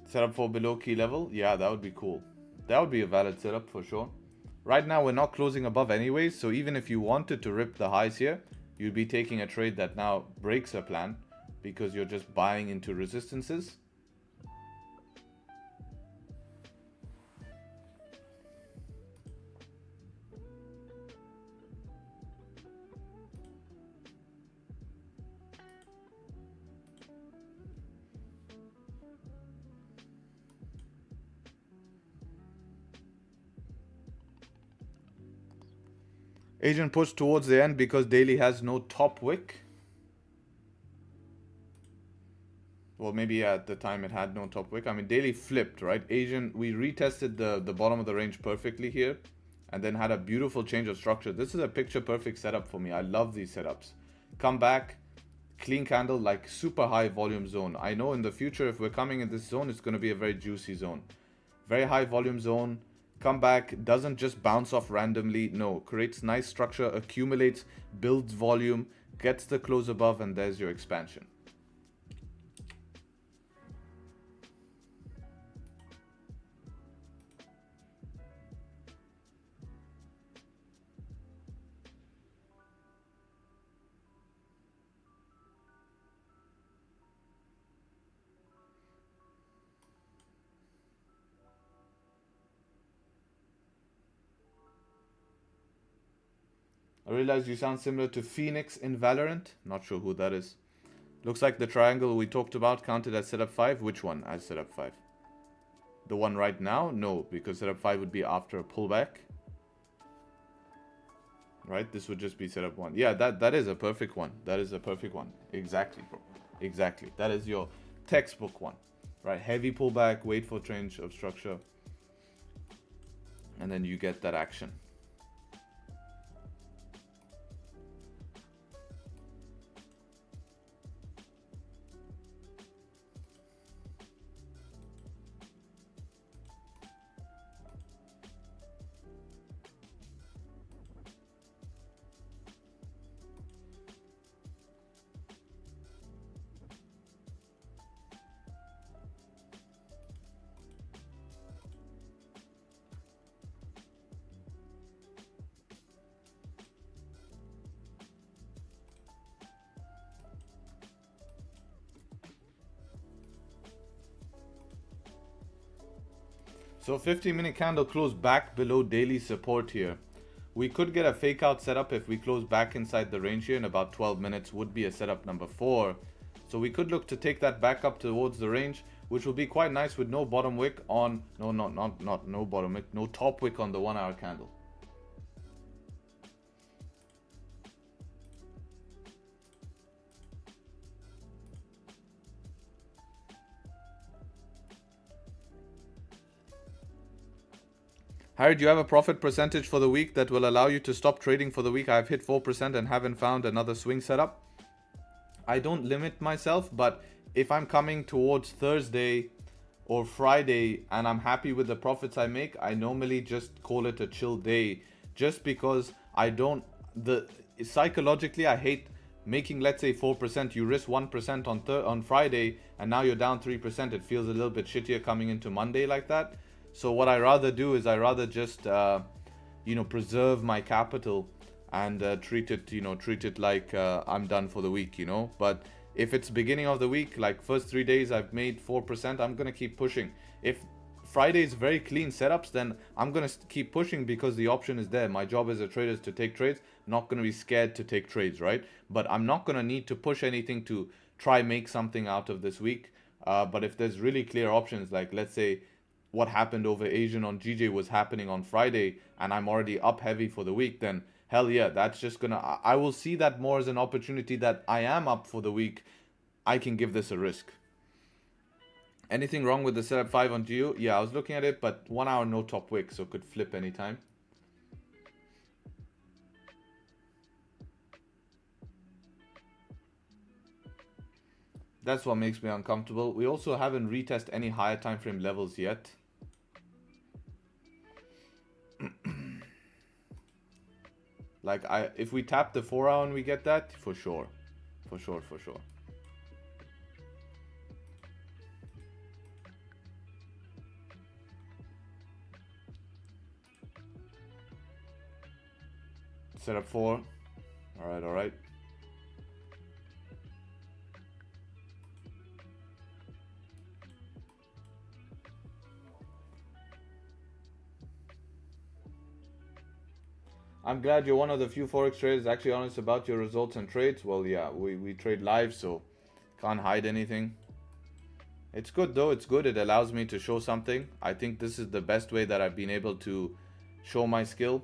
Setup for below key level? Yeah, that would be cool. That would be a valid setup for sure. Right now, we're not closing above anyways, so even if you wanted to rip the highs here, you'd be taking a trade that now breaks a plan, because you're just buying into resistances. Asian push towards the end because daily has no top wick. Well, maybe at the time it had no top wick. I mean, daily flipped, right? Asian, we retested the bottom of the range perfectly here, and then had a beautiful change of structure. This is a picture perfect setup for me. I love these setups. Come back, clean candle, like super high volume zone. I know in the future, if we're coming in this zone, it's going to be a very juicy zone. Very high volume zone. Come back, doesn't just bounce off randomly. No, creates nice structure, accumulates, builds volume, gets the close above, and there's your expansion. I realize you sound similar to Phoenix in Valorant. Not sure who that is. Looks like the triangle we talked about counted as setup 5. Which one as setup 5? The one right now? No, because setup 5 would be after a pullback. Right? This would just be setup 1. Yeah, that is a perfect one. That is a perfect one. Exactly, bro. Exactly. That is your textbook one. Right? Heavy pullback, wait for change of structure. and then you get that action. So 15-minute candle closed back below daily support here. We could get a fake out setup if we close back inside the range here in about 12 minutes would be a setup number 4. So we could look to take that back up towards the range, which will be quite nice with no bottom wick on, no bottom wick, no top wick on the 1 hour candle. Harry, do you have a profit percentage for the week that will allow you to stop trading for the week? I've hit 4% and haven't found another swing setup. I don't limit myself, but if I'm coming towards Thursday or Friday and I'm happy with the profits I make, I normally just call it a chill day, just because I don't, psychologically I hate making, let's say 4%, you risk 1% on Friday and now you're down 3%. It feels a little bit shittier coming into Monday like that. So what I rather do is I rather just preserve my capital and treat it like I'm done for the week, But if it's beginning of the week, like first 3 days I've made 4%, I'm gonna keep pushing. If Friday is very clean setups, then I'm gonna keep pushing because the option is there. My job as a trader is to take trades, not gonna be scared to take trades, right? But I'm not gonna need to push anything to try make something out of this week. But if there's really clear options, like let's say what happened over Asian on GJ was happening on Friday and I'm already up heavy for the week, then hell yeah, that's just gonna, I will see that more as an opportunity that I am up for the week. I can give this a risk. Anything wrong with the setup 5 on Geo? Yeah, I was looking at it, but 1 hour no top wick, so could flip anytime. That's what makes me uncomfortable. We also haven't retested any higher time frame levels yet. Like if we tap the 4 hour and we get that, for sure. For sure. Setup 4. Alright. I'm glad you're one of the few Forex traders actually honest about your results and trades. Well, yeah, we trade live, so can't hide anything. It's good though, it's good. It allows me to show something. I think this is the best way that I've been able to show my skill,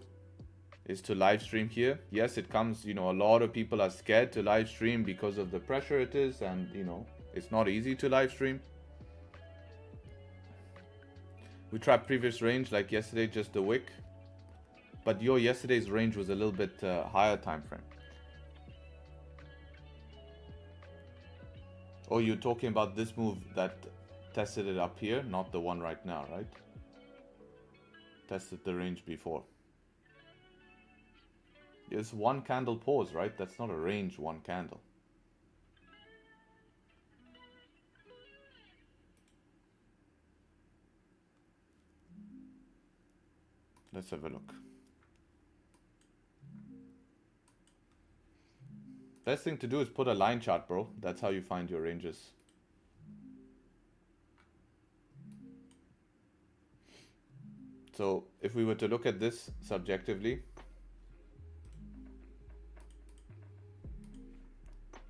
is to live stream here. Yes, it comes, a lot of people are scared to live stream because of the pressure it is, and it's not easy to live stream. We trapped previous range like yesterday, just the wick. But your yesterday's range was a little bit higher time frame. Oh, you're talking about this move that tested it up here, not the one right now, right? Tested the range before. It's one candle pause, right? That's not a range, one candle. Let's have a look. Best thing to do is put a line chart, bro. That's how you find your ranges. So if we were to look at this subjectively,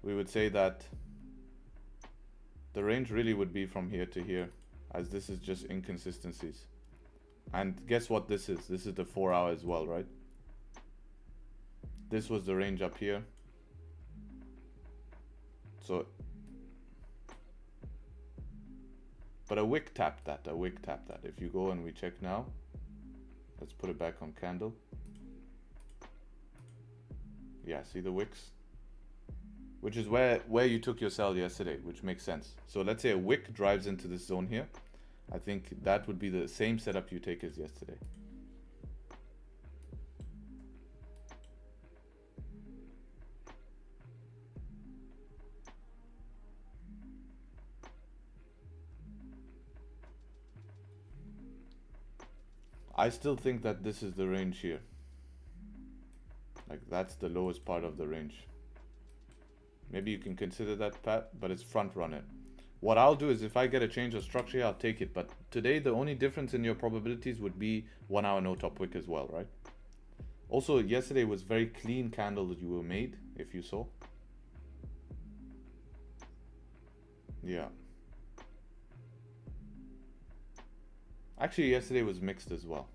we would say that the range really would be from here to here, as this is just inconsistencies. And guess what this is? This is the 4 hour as well, right? This was the range up here. So, but a wick tapped that, If you go and we check now, Let's put it back on candle. Yeah, see the wicks? Which is where you took your sell yesterday, which makes sense. So let's say a wick drives into this zone here. I think that would be the same setup you take as yesterday. I still think that this is the range here. Like that's the lowest part of the range. Maybe you can consider that, Pat, but it's front run it. What I'll do is if I get a change of structure here, I'll take it. But today, the only difference in your probabilities would be 1 hour no top wick as well, right? Also, yesterday was very clean candle that you were made, if you saw. Yeah. Actually, yesterday was mixed as well.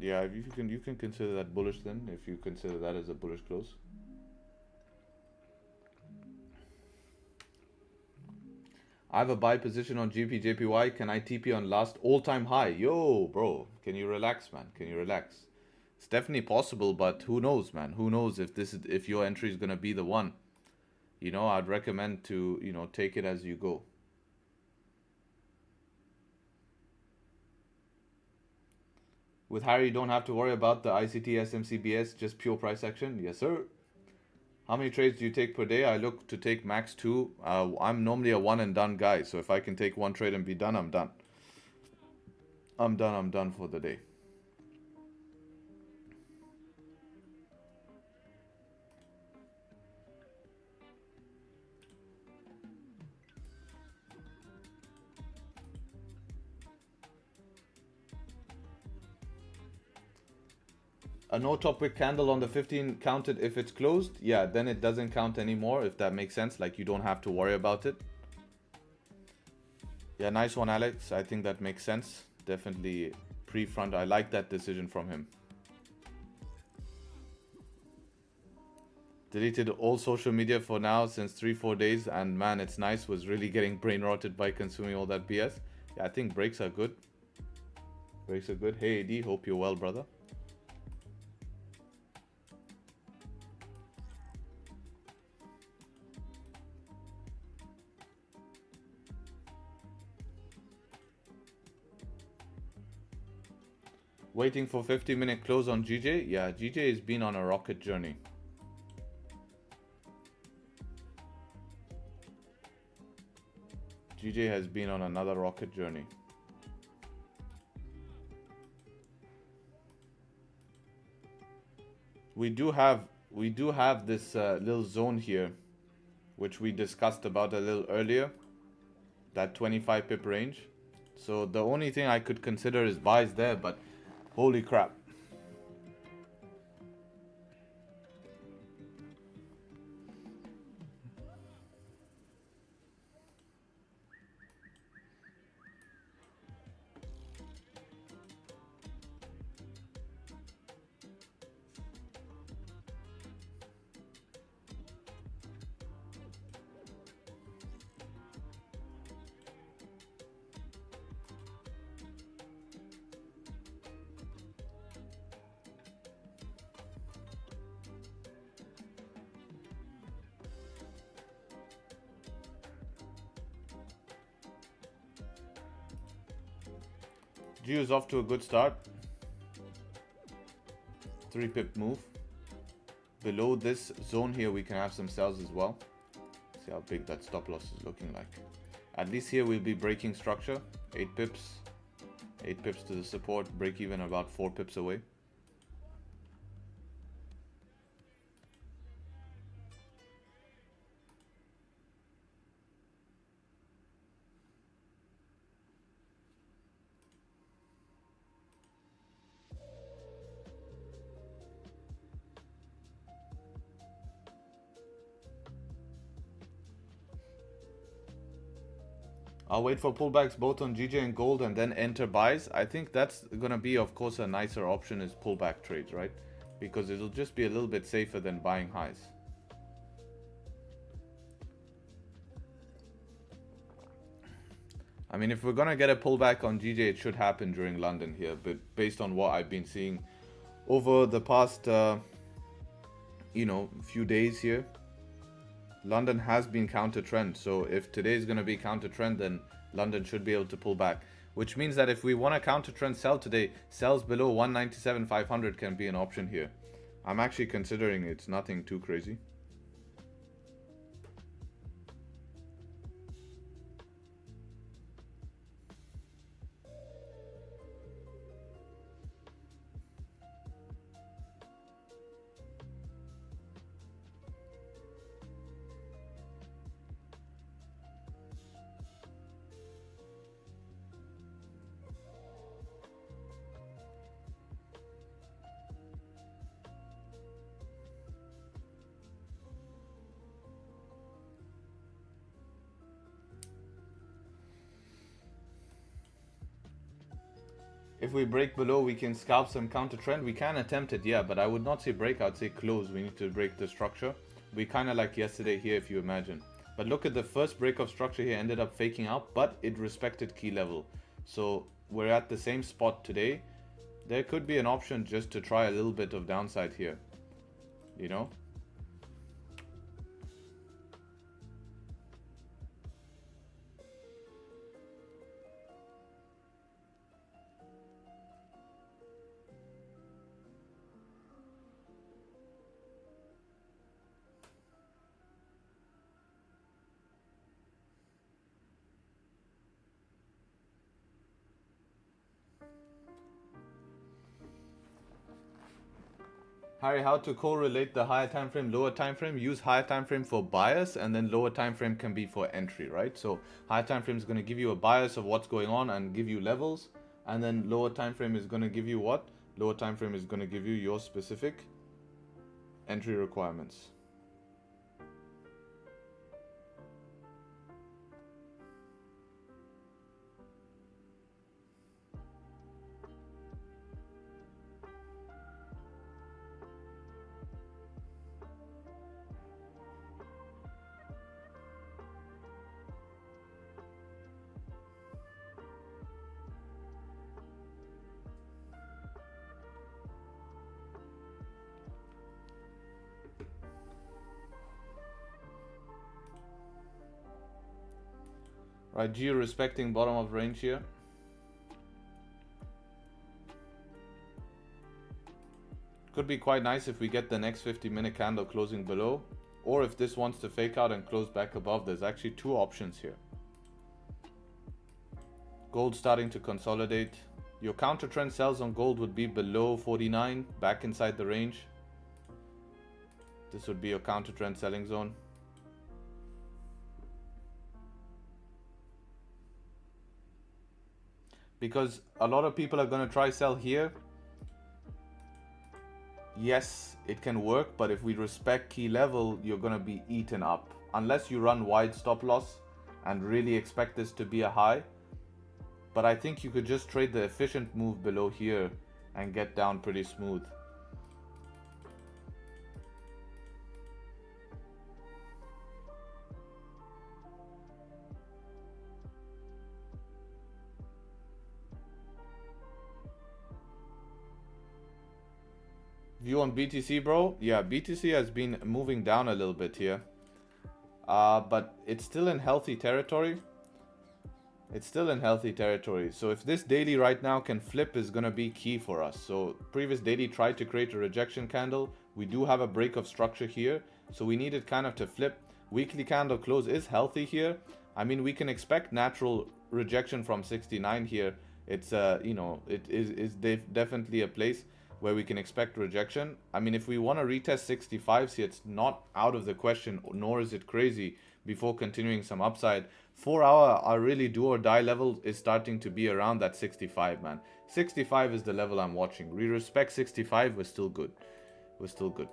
Yeah, if you can consider that bullish then, if you consider that as a bullish close. I have a buy position on GBPJPY. Can I TP on last all-time high? Yo, bro, can you relax, man? Can you relax? It's definitely possible, but who knows, man? Who knows if your entry is gonna be the one? You know, I'd recommend to, you know, take it as you go. With Harry, you don't have to worry about the ICT SMCBS, just pure price action. Yes, sir. How many trades do you take per day? I look to take max 2. I'm normally a one and done guy. So if I can take 1 trade and be done, I'm done. I'm done for the day. A no top wick candle on the 15 counted if it's closed. Yeah, then it doesn't count anymore, if that makes sense. Like, you don't have to worry about it. Yeah, nice one, Alex. I think that makes sense. Definitely pre-front. I like that decision from him. Deleted all social media for now since 3-4 days. And man, it's nice. Was really getting brain rotted by consuming all that BS. Yeah, I think breaks are good. Breaks are good. Hey, AD, hope you're well, brother. Waiting for 50-minute close on GJ. Yeah, GJ has been on a rocket journey. GJ has been on another rocket journey. We do have this little zone here, which we discussed about a little earlier. That 25 pip range. So the only thing I could consider is buys there, but holy crap. GU is off to a good start. 3 pip move. Below this zone here, we can have some sells as well. See how big that stop loss is looking like. At least here we'll be breaking structure. 8 pips. 8 pips to the support. Break even about 4 pips away. I'll wait for pullbacks both on GJ and gold and then enter buys. I think that's going to be, of course, a nicer option is pullback trades, right? because it'll just be a little bit safer than buying highs. I mean, if we're gonna get a pullback on GJ, it should happen during London here, but based on what I've been seeing over the past few days here, London has been counter trend. So if today is going to be counter trend, then London should be able to pull back, which means that if we want a counter trend sell today, sells below 197.500 can be an option here. I'm actually considering it. It's nothing too crazy. If we break below, we can scalp some counter trend. We can attempt it, yeah, but I would not say break. I'd say close. We need to break the structure. We kind of like yesterday here, if you imagine. But look at the first break of structure here, ended up faking out, but it respected key level. So we're at the same spot today. There could be an option just to try a little bit of downside here, you know. Harry, how to correlate the higher time frame, lower time frame? Use higher time frame for bias, and then lower time frame can be for entry, right? So higher time frame is going to give you a bias of what's going on and give you levels, and then lower time frame is going to give you what? Lower time frame is going to give you your specific entry requirements. Right, G respecting bottom of range here. Could be quite nice if we get the next 50-minute candle closing below, or if this wants to fake out and close back above. There's actually two options here. Gold starting to consolidate. Your counter trend sells on gold would be below 49, back inside the range. This would be your counter trend selling zone. Because a lot of people are going to try sell here. Yes, it can work, but if we respect key level, you're going to be eaten up. Unless you run wide stop loss and really expect this to be a high. But I think you could just trade the efficient move below here and get down pretty smooth. View on BTC, bro? Yeah, BTC has been moving down a little bit here. But it's still in healthy territory. It's still in healthy territory. So if this daily right now can flip is going to be key for us. So previous daily tried to create a rejection candle. We do have a break of structure here. So we need it kind of to flip. Weekly candle close is healthy here. I mean, we can expect natural rejection from 69 here. It's, it is definitely a place where we can expect rejection. I mean, if we want to retest 65s here, it's not out of the question, nor is it crazy before continuing some upside. 4 hour, our really do or die level is starting to be around that 65, man. 65 is the level I'm watching. We respect 65, we're still good. We're still good.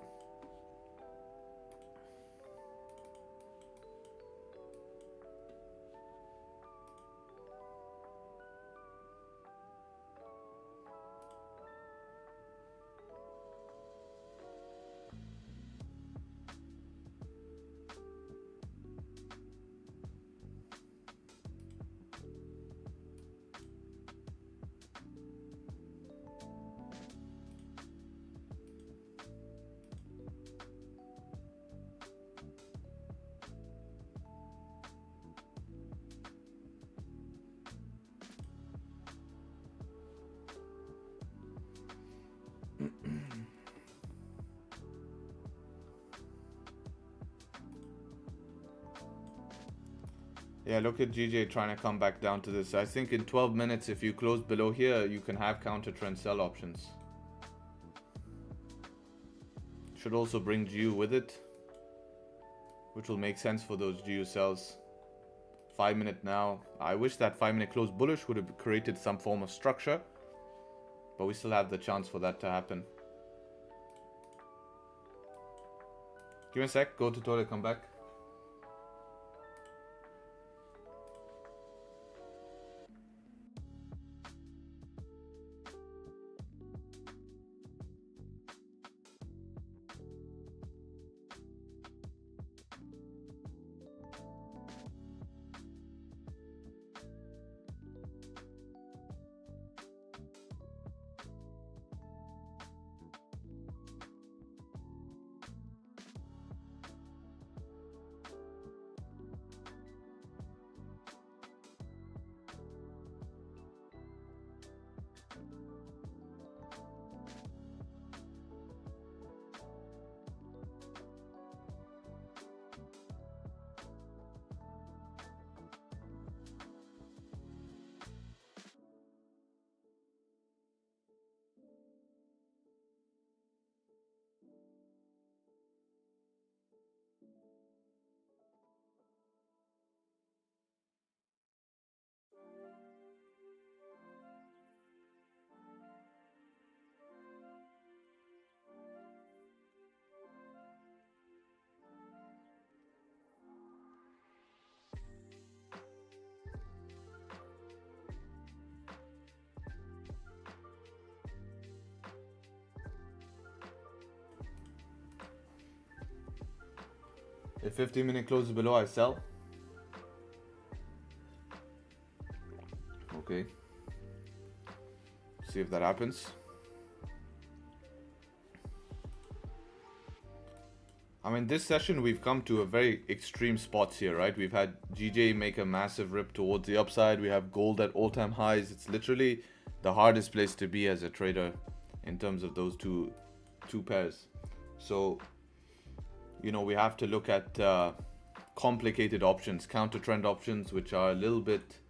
Yeah, look at GJ trying to come back down to this. I think in 12 minutes, if you close below here, you can have counter trend sell options. Should also bring GU with it, which will make sense for those GU sells. 5 minute now. I wish that 5 minute close bullish would have created some form of structure, but we still have the chance for that to happen. Give me a sec, go to toilet, come back. If 15 minute closes below, I sell. Okay. See if that happens. I mean, this session we've come to a very extreme spots here, right? We've had GJ make a massive rip towards the upside. We have gold at all-time highs. It's literally the hardest place to be as a trader in terms of those two pairs. So, you know, we have to look at complicated options, counter trend options, which are a little bit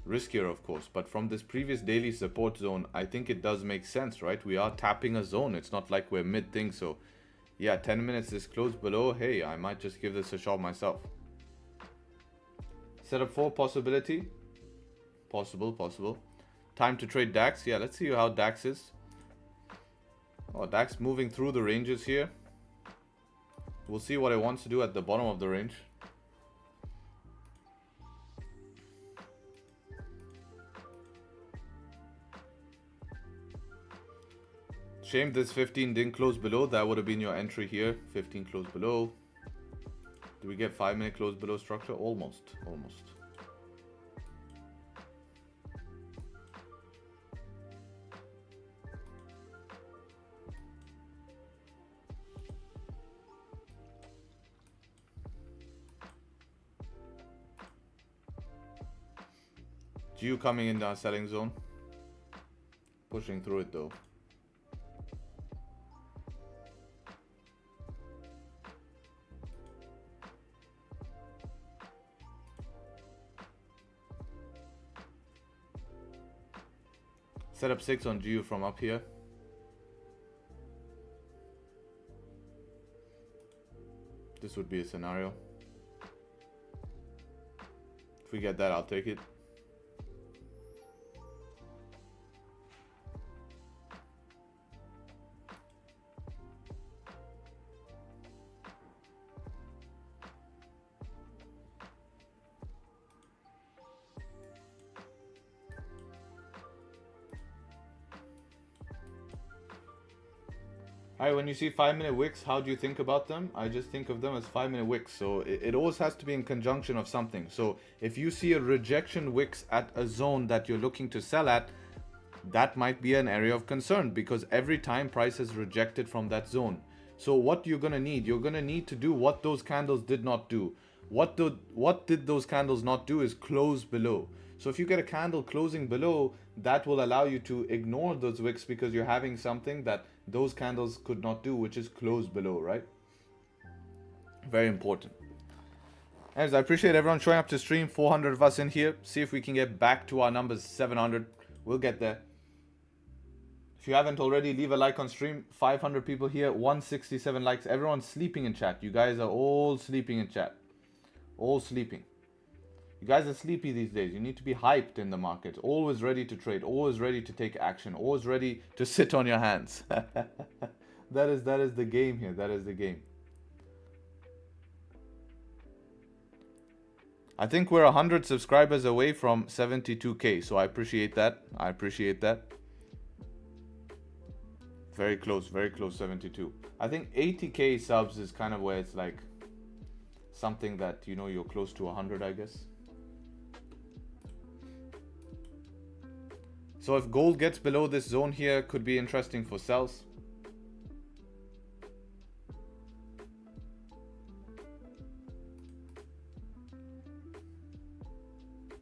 riskier, of course. But from this previous daily support zone, I think it does make sense, right? We are tapping a zone. It's not like we're mid thing. So yeah, 10 minutes is close below. Hey, I might just give this a shot myself. Setup 4 possibility. Possible. Time to trade DAX. Yeah, let's see how DAX is. Oh, DAX moving through the ranges here. We'll see what it wants to do at the bottom of the range. Shame this 15 didn't close below. That would have been your entry here. 15 close below. Do we get 5 minute close below structure? Almost. GU coming in our selling zone. Pushing through it though. Setup 6 on GU from up here. This would be a scenario. If we get that, I'll take it. Alright, when you see 5 minute wicks, how do you think about them? I just think of them as 5 minute wicks. So it always has to be in conjunction of something. So if you see a rejection wicks at a zone that you're looking to sell at, that might be an area of concern because every time price is rejected from that zone. So what you're going to need to do what those candles did not do. What did those candles not do is close below. So if you get a candle closing below, that will allow you to ignore those wicks because you're having something that those candles could not do, which is close below, right? Very important. Anyways, I appreciate everyone showing up to stream. 400 of us in here. See if we can get back to our numbers 700. We'll get there. If you haven't already, leave a like on stream. 500 people here, 167 likes. Everyone's sleeping in chat. You guys are all sleeping in chat. All sleeping. You guys are sleepy these days. You need to be hyped in the market. Always ready to trade. Always ready to take action. Always ready to sit on your hands. That is the game here. That is the game. I think we're 100 subscribers away from 72k. So I appreciate that. I appreciate that. Very close, 72. I think 80k subs is kind of where it's like something that, you know, you're close to 100, I guess. So if gold gets below this zone here, could be interesting for sells.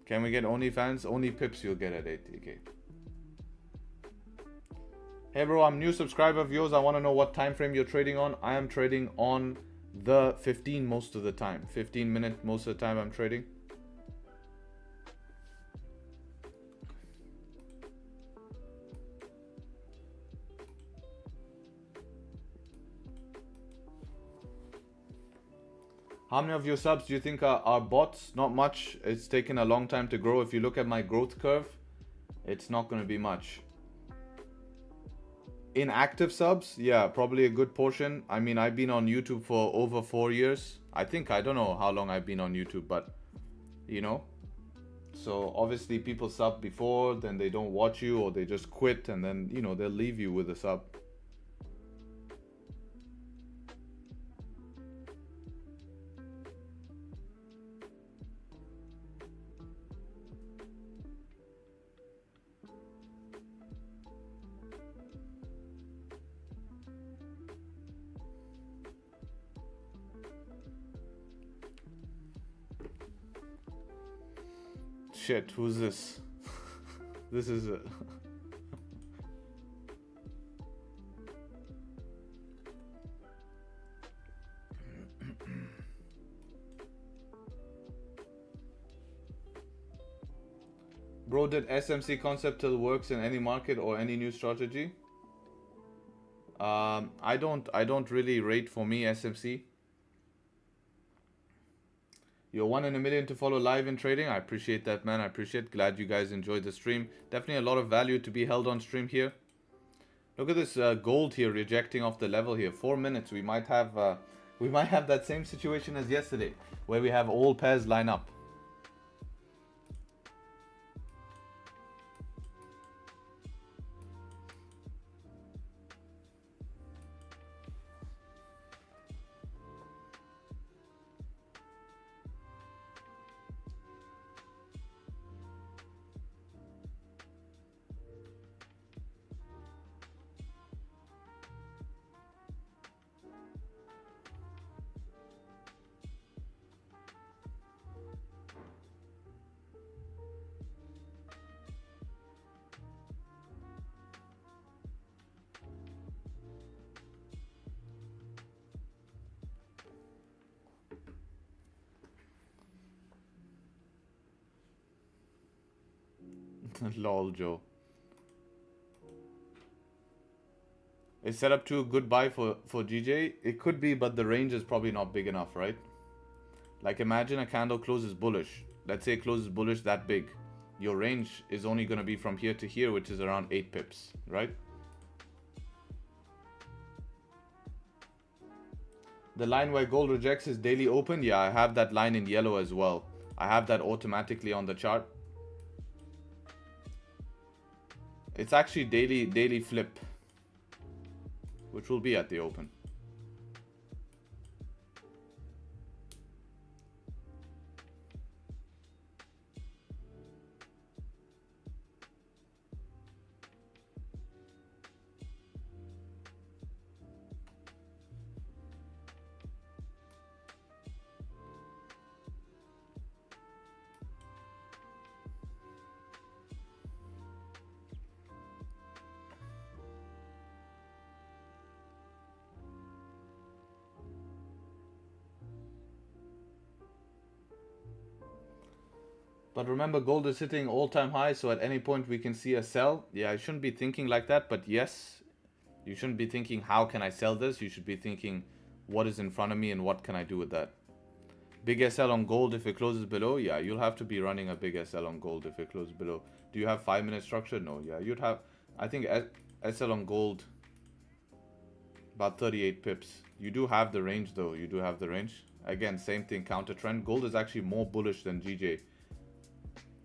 Can we get only fans? Only pips you'll get at 80k. Hey bro, I'm new subscriber of yours. I want to know what time frame you're trading on. I am trading on the 15 most of the time. 15 minute most of the time I'm trading. How many of your subs do you think are bots? Not much. It's taken a long time to grow. If you look at my growth curve, it's not going to be much. Inactive subs, yeah, probably a good portion. I mean, I've been on YouTube for over 4 years. I don't know how long I've been on YouTube, but you know. So obviously people sub before, then they don't watch you, or they just quit, and then, you know, they'll leave you with a sub. Shit, who's this? This is a... Bro, did SMC concept still works in any market or any new strategy? I don't really rate, for me, SMC. You're 1 in a million to follow live in trading. I appreciate that, man. I appreciate. Glad you guys enjoyed the stream. Definitely a lot of value to be held on stream here. Look at this gold here rejecting off the level here. 4 minutes. We might have that same situation as yesterday, where we have all pairs line up. Lol, Joe. Is setup 2 a good buy for GJ? It could be, but the range is probably not big enough, right? Like, imagine a candle closes bullish. Let's say it closes bullish that big. Your range is only going to be from here to here, which is around 8 pips, right? The line where gold rejects is daily open. Yeah, I have that line in yellow as well. I have that automatically on the chart. It's actually daily flip, which will be at the open. But remember, gold is hitting all-time high, so at any point we can see a sell. Yeah, you shouldn't be thinking like that, but yes, you shouldn't be thinking, how can I sell this? You should be thinking, what is in front of me and what can I do with that? Big SL on gold if it closes below? Yeah, you'll have to be running a big SL on gold if it closes below. Do you have 5-minute structure? No, yeah, you'd have, I think SL on gold, about 38 pips. You do have the range though, you do have the range. Again, same thing, counter trend. Gold is actually more bullish than GJ,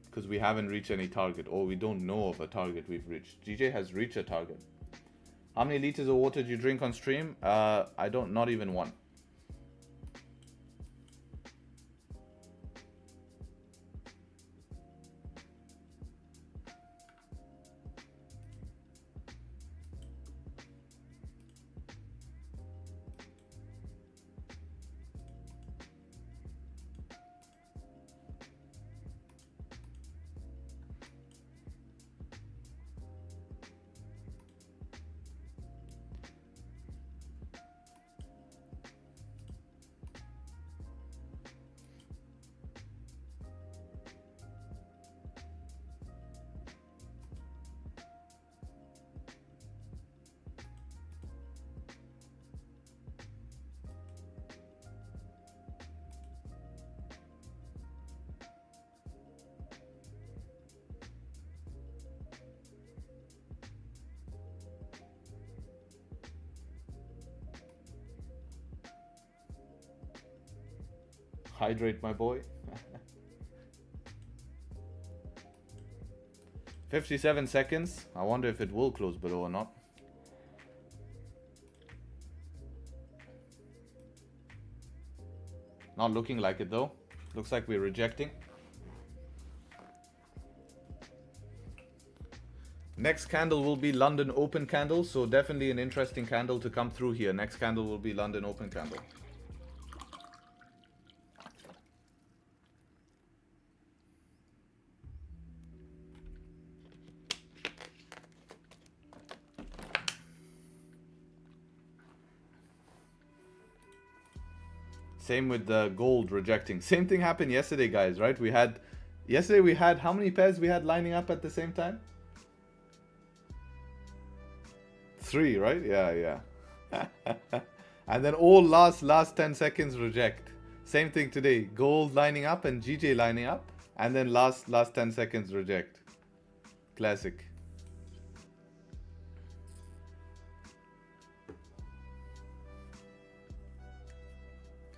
because we haven't reached any target, or we don't know of a target we've reached. GJ has reached a target. How many liters of water do you drink on stream? I don't, not even one. Hydrate, my boy. 57 seconds. I wonder if it will close below or not. Not looking like it though. Looks like we're rejecting. Next candle will be London open candle, so definitely an interesting candle to come through here. Next candle will be London open candle. Same with the gold rejecting. Same thing happened yesterday, guys, right? Yesterday we had, how many pairs we had lining up at the same time? 3, right? Yeah. And then all last 10 seconds reject. Same thing today. Gold lining up and GJ lining up. And then last 10 seconds reject. Classic.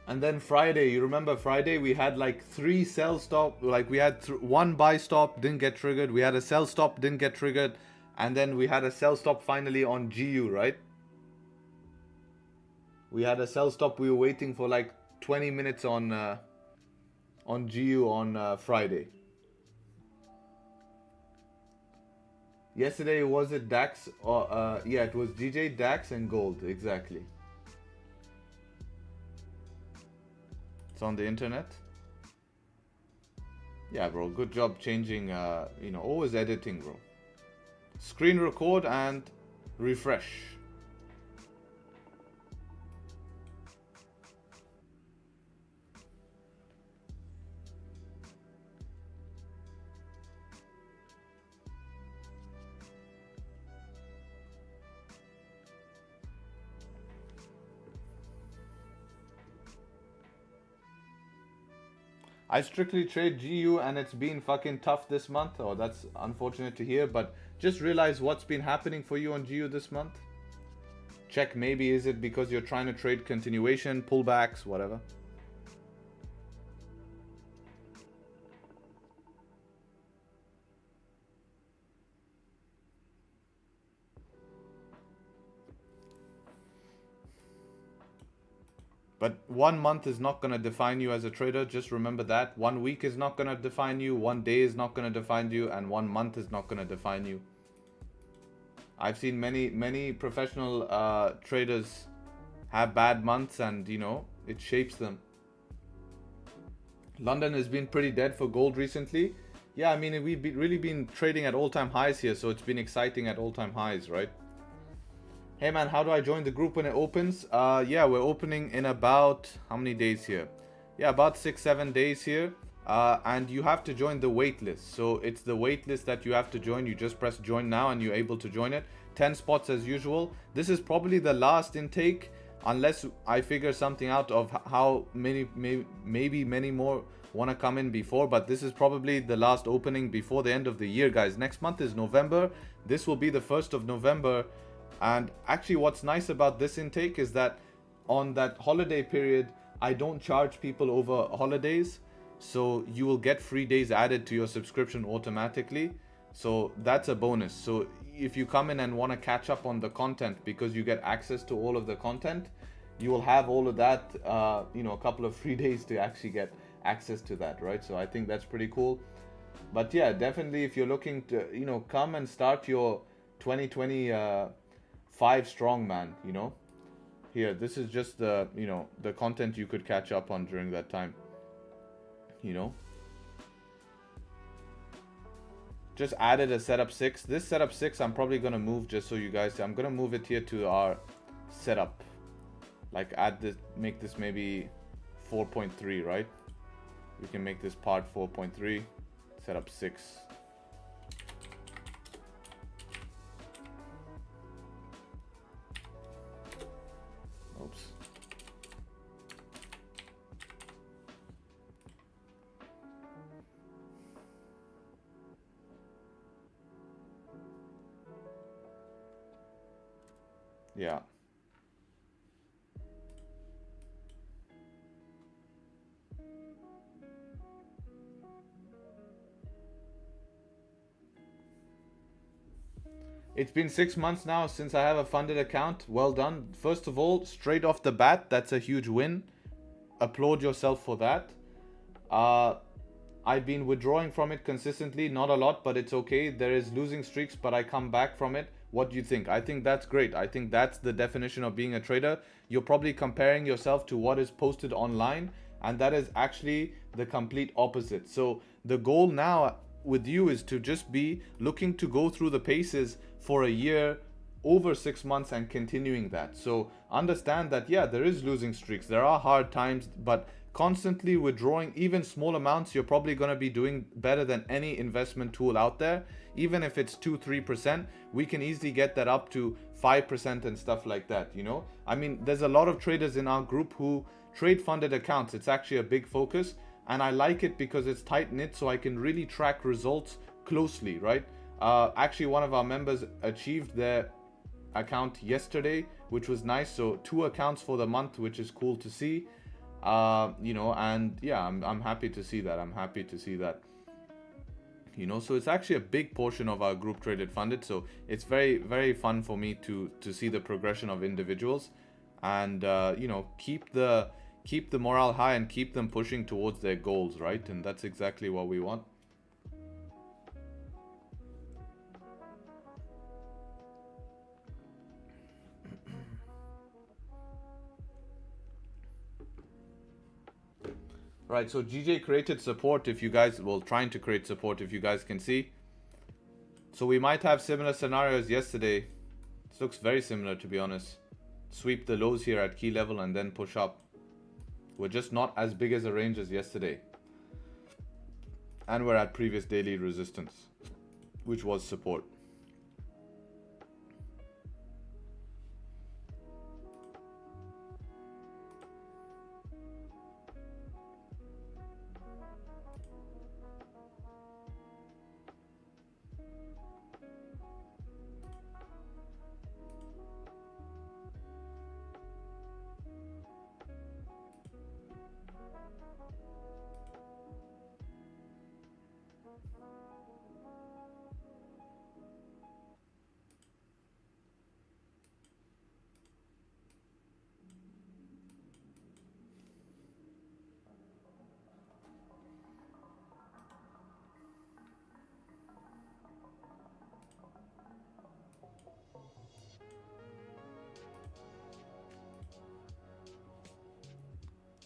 And then Friday, you remember Friday, we had like 3 sell stop, like we had 1 buy stop, didn't get triggered. We had a sell stop, didn't get triggered. And then we had a sell stop finally on GU, right? We had a sell stop, we were waiting for like 20 minutes on GU on Friday. Yesterday, was it DAX? Or, yeah, it was GJ, DAX and gold, exactly. It's on the internet. Yeah, bro, good job changing, you know, always editing, bro. Screen record and refresh. I strictly trade GU and it's been fucking tough this month. Oh, that's unfortunate to hear, but just realize what's been happening for you on GU this month. Check, maybe is it because you're trying to trade continuation, pullbacks, whatever. But 1 month is not going to define you as a trader. Just remember that. 1 week is not going to define you. 1 day is not going to define you. And 1 month is not going to define you. I've seen many professional traders have bad months and, you know, it shapes them. London has been pretty dead for gold recently. Yeah, I mean, we've really been trading at all-time highs here. So it's been exciting at all-time highs, right? Hey man, how do I join the group when it opens? Yeah, we're opening in about, how many days here? Yeah, about 6-7 days here. and you have to join the wait list. So it's the wait list that you have to join. You just press join now and you're able to join it. 10 spots as usual. This is probably the last intake, unless I figure something out of how many, maybe many more want to come in before, but this is probably the last opening before the end of the year, guys. Next month is November. This will be the 1st of November. And actually what's nice about this intake is that on that holiday period, I don't charge people over holidays, so you will get free days added to your subscription automatically. So that's a bonus. So if you come in and want to catch up on the content, because you get access to all of the content, you will have all of that, you know, a couple of free days to actually get access to that, right? So I think that's pretty cool. But yeah, definitely if you're looking to, you know, come and start your 2025 strong, man, you know. Here, this is just the, you know, the content you could catch up on during that time, you know. Just added a setup 6. This setup 6 I'm probably going to move, just so you guys, I'm going to move it here to our setup. Like add this, make this maybe 4.3, right? We can make this part 4.3, setup 6. Oops. Yeah. It's been 6 months now since I have a funded account. Well done. First of all, straight off the bat, that's a huge win. Applaud yourself for that. I've been withdrawing from it consistently, not a lot, but it's okay. There is losing streaks, but I come back from it. What do you think? I think that's great. I think that's the definition of being a trader. You're probably comparing yourself to what is posted online, and that is actually the complete opposite. So the goal now with you is to just be looking to go through the paces for a year, over 6 months, and continuing that. So understand that, yeah, there is losing streaks, there are hard times, but constantly withdrawing even small amounts, you're probably going to be doing better than any investment tool out there. Even if it's 2-3%, we can easily get that up to 5% and stuff like that, you know. I mean, there's a lot of traders in our group who trade funded accounts. It's actually a big focus, and I like it because it's tight knit, so I can really track results closely, right? Actually, one of our members achieved their account yesterday, which was nice. So 2 accounts for the month, which is cool to see. You know, and yeah, I'm happy to see that. I'm happy to see that. You know, so it's actually a big portion of our group traded funded. So it's very, very fun for me to see the progression of individuals, and you know, keep the morale high and keep them pushing towards their goals, right? And that's exactly what we want. Right, so GJ created support, if you guys, well, trying to create support, if you guys can see. So we might have similar scenarios yesterday. This looks very similar, to be honest. Sweep the lows here at key level and then push up. We're just not as big as a range as yesterday. And we're at previous daily resistance, which was support.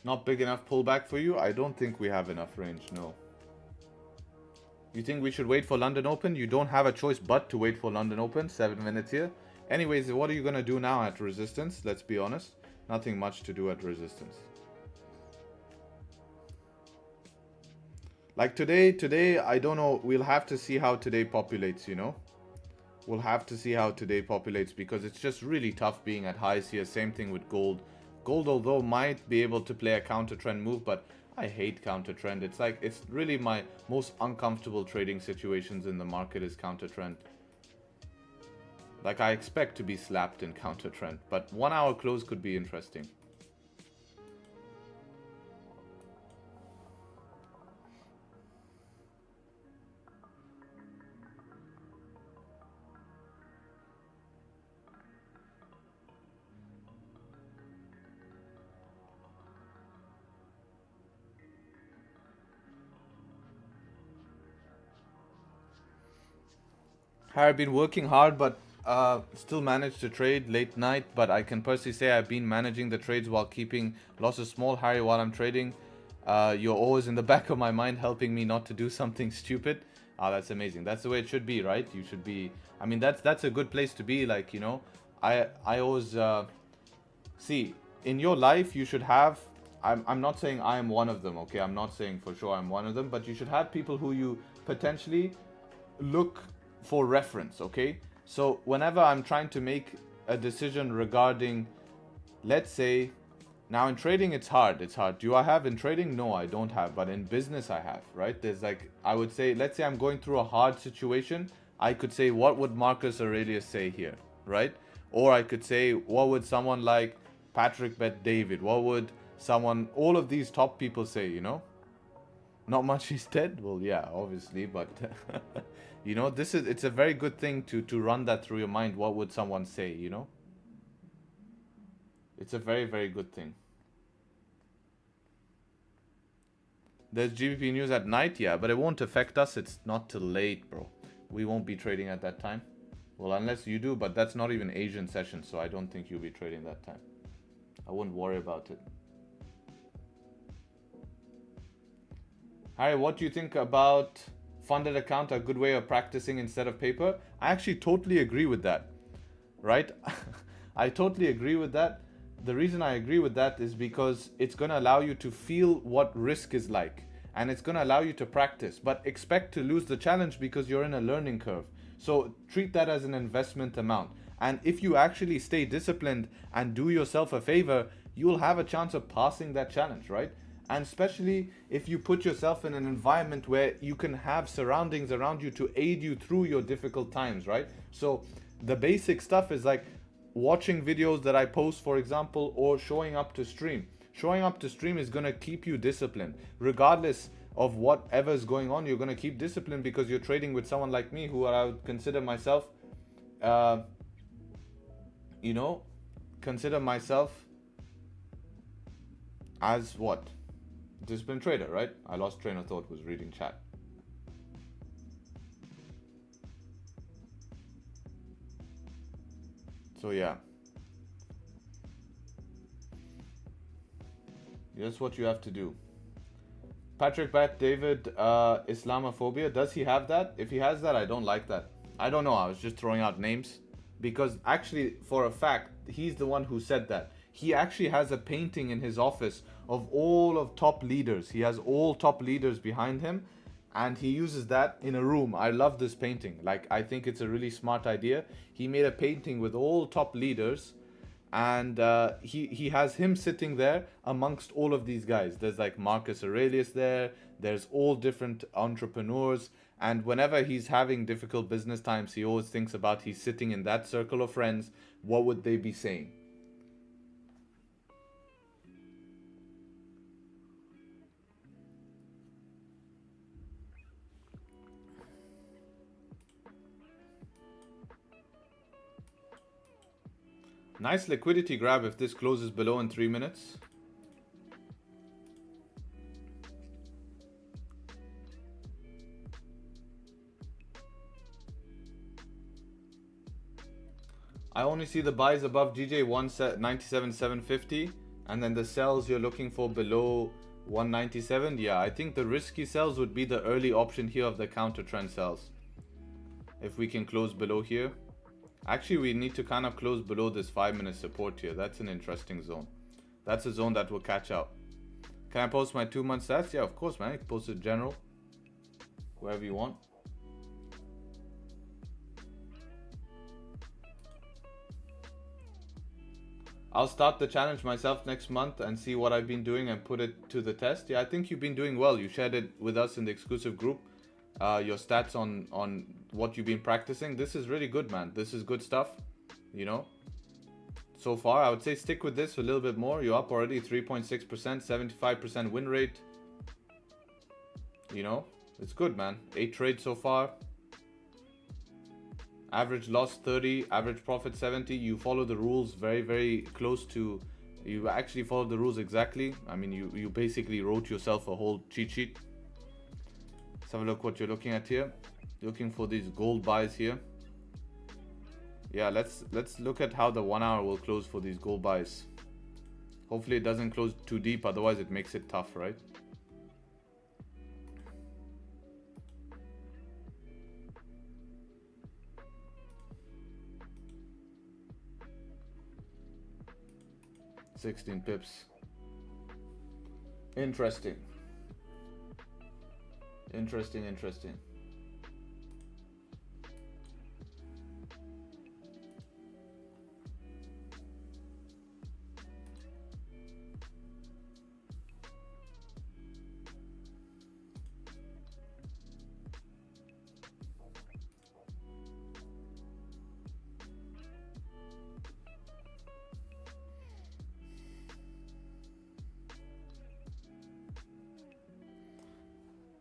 Not big enough pullback for you? I don't think we have enough range, no. You think we should wait for London Open? You don't have a choice but to wait for London Open. 7 minutes here. Anyways, what are you going to do now at resistance? Let's be honest. Nothing much to do at resistance. Like today, I don't know. We'll have to see how today populates, you know. We'll have to see how today populates because it's just really tough being at highs here. Same thing with gold. Gold, although, might be able to play a counter trend move, but I hate counter trend. It's like, it's really my most uncomfortable trading situations in the market is counter trend. Like, I expect to be slapped in counter trend, but 1 hour close could be interesting. I've been working hard, but still managed to trade late night. But I can personally say I've been managing the trades while keeping losses small. Harry, while I'm trading, you're always in the back of my mind helping me not to do something stupid. Ah, that's amazing. That's the way it should be, right? You should be. I mean, that's a good place to be. Like, you know, I always see in your life you should have. I'm not saying I am one of them. Okay, I'm not saying for sure I'm one of them, but you should have people who you potentially look for reference. Okay, so whenever I'm trying to make a decision regarding, let's say, now in trading it's hard. Do I have in trading? No, I don't have, but in business I have, right? There's like, I would say, let's say I'm going through a hard situation, I could say, what would Marcus Aurelius say here, right? Or I could say, what would someone like Patrick Bet David, what would someone, all of these top people say, you know? Not much is dead. Well, yeah, obviously, but you know, it's a very good thing to run that through your mind. What would someone say, you know? It's a very, very good thing. There's GBP news at night, yeah, but it won't affect us. It's not till late, bro. We won't be trading at that time. Well, unless you do, but that's not even Asian session, so I don't think you'll be trading that time. I wouldn't worry about it. Harry, what do you think about funded account, a good way of practicing instead of paper? I actually totally agree with that, right? I totally agree with that. The reason I agree with that is because it's going to allow you to feel what risk is like, and it's going to allow you to practice, but expect to lose the challenge because you're in a learning curve. So treat that as an investment amount. And if you actually stay disciplined and do yourself a favor, you'll have a chance of passing that challenge, right? And especially if you put yourself in an environment where you can have surroundings around you to aid you through your difficult times, right? So the basic stuff is like watching videos that I post, for example, or showing up to stream. Showing up to stream is going to keep you disciplined. Regardless of whatever is going on, you're going to keep disciplined because you're trading with someone like me, who I would consider myself, you know, consider myself as what? Disciplined trader, right? I lost train of thought, was reading chat. So yeah, that's what you have to do. Patrick Bat David, Islamophobia, does he have that? If he has that, I don't like that. I don't know, I was just throwing out names because actually, for a fact, he's the one who said that. He actually has a painting in his office of all of top leaders. He has all top leaders behind him, and he uses that in a room. I love this painting. Like, I think it's a really smart idea. He made a painting with all top leaders, and he has him sitting there amongst all of these guys. There's like Marcus Aurelius there. There's all different entrepreneurs. And whenever he's having difficult business times, he always thinks about, he's sitting in that circle of friends. What would they be saying? Nice liquidity grab if this closes below in 3 minutes. I only see the buys above DJ 197,750, and then the sells you're looking for below 197. Yeah, I think the risky sells would be the early option here of the counter trend sells. If we can close below here. Actually, we need to kind of close below this 5-minute support here. That's an interesting zone. That's a zone that will catch out. Can I post my 2-month stats? Yeah, of course, man. I can post it general. wherever you want. I'll start the challenge myself next month and see what I've been doing and put it to the test. Yeah, I think you've been doing well. You shared it with us in the exclusive group. Your stats on what you've been practicing. This is really good, man. This is good stuff, you know. So far, I would say stick with this a little bit more. You're up already 3.6%, 75% win rate. You know, it's good, man. 8 trades so far. Average loss 30, average profit 70. You follow the rules very, very close to... You actually followed the rules exactly. I mean, you basically wrote yourself a whole cheat sheet. Let's have a look what you're looking at here. You're looking for these gold buys here. Yeah, let's look at how the 1 hour will close for these gold buys. Hopefully it doesn't close too deep, otherwise it makes it tough, right? $16 pips. Interesting. Interesting.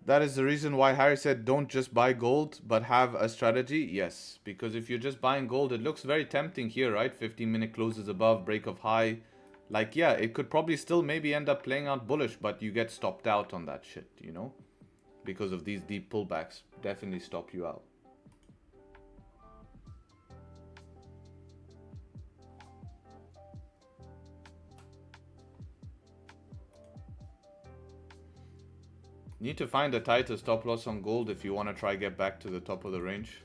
That is the reason why Harry said don't just buy gold, but have a strategy. Yes, because if you're just buying gold, it looks very tempting here, right? 15-minute closes above, break of high. Like, yeah, it could probably still maybe end up playing out bullish, but you get stopped out on that shit, you know? Because of these deep pullbacks. Definitely stop you out. Need to find a tighter stop loss on gold if you want to try get back to the top of the range.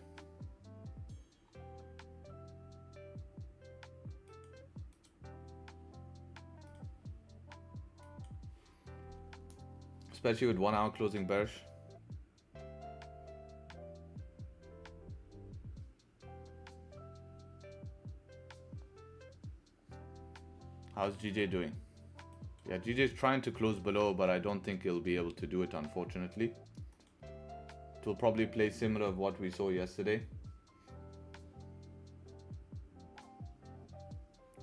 Especially with 1 hour closing bearish. How's GJ doing? Yeah, GJ is trying to close below, but I don't think he'll be able to do it, unfortunately. It will probably play similar to what we saw yesterday.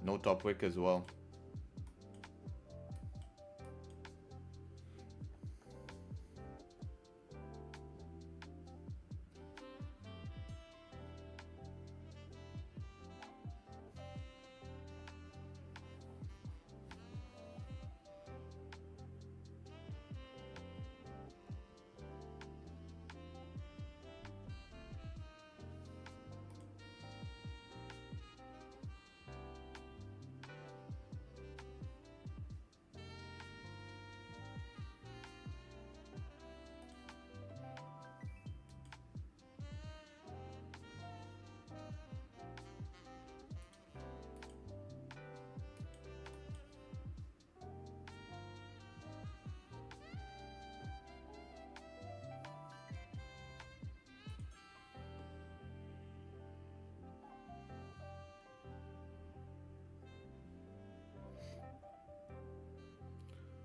No top wick as well.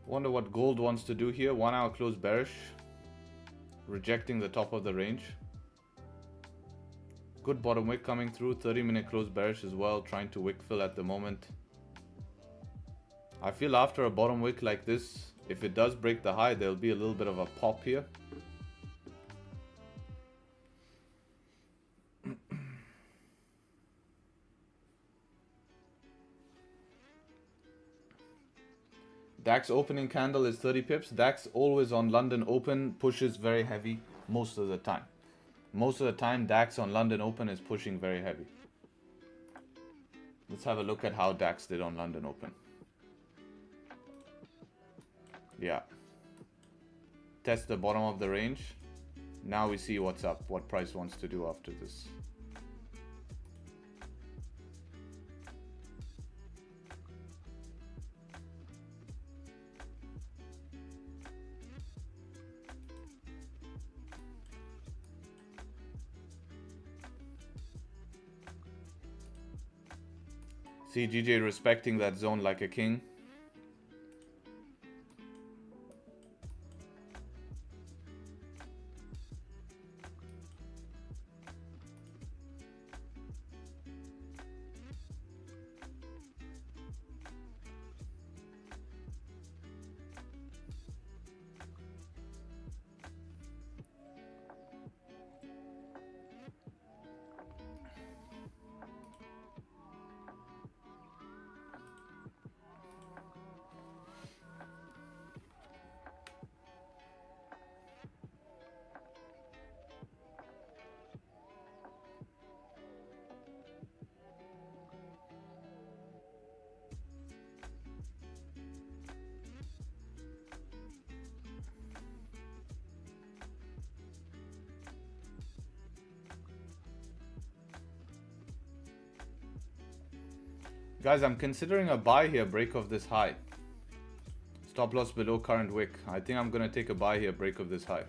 Wonder what gold wants to do here. 1 hour close bearish. Rejecting the top of the range. Good bottom wick coming through. 30-minute close bearish as well. Trying to wick fill at the moment. I feel after a bottom wick like this, if it does break the high, there'll be a little bit of a pop here. DAX opening candle is 30 pips. DAX always on London Open pushes very heavy most of the time. Most of the time DAX on London Open is pushing very heavy. Let's have a look at how DAX did on London Open. Yeah. Test the bottom of the range. Now we see what's up, what price wants to do after this. See GJ respecting that zone like a king. Guys, I'm considering a buy here, break of this high. Stop loss below current wick. I think I'm going to take a buy here, break of this high.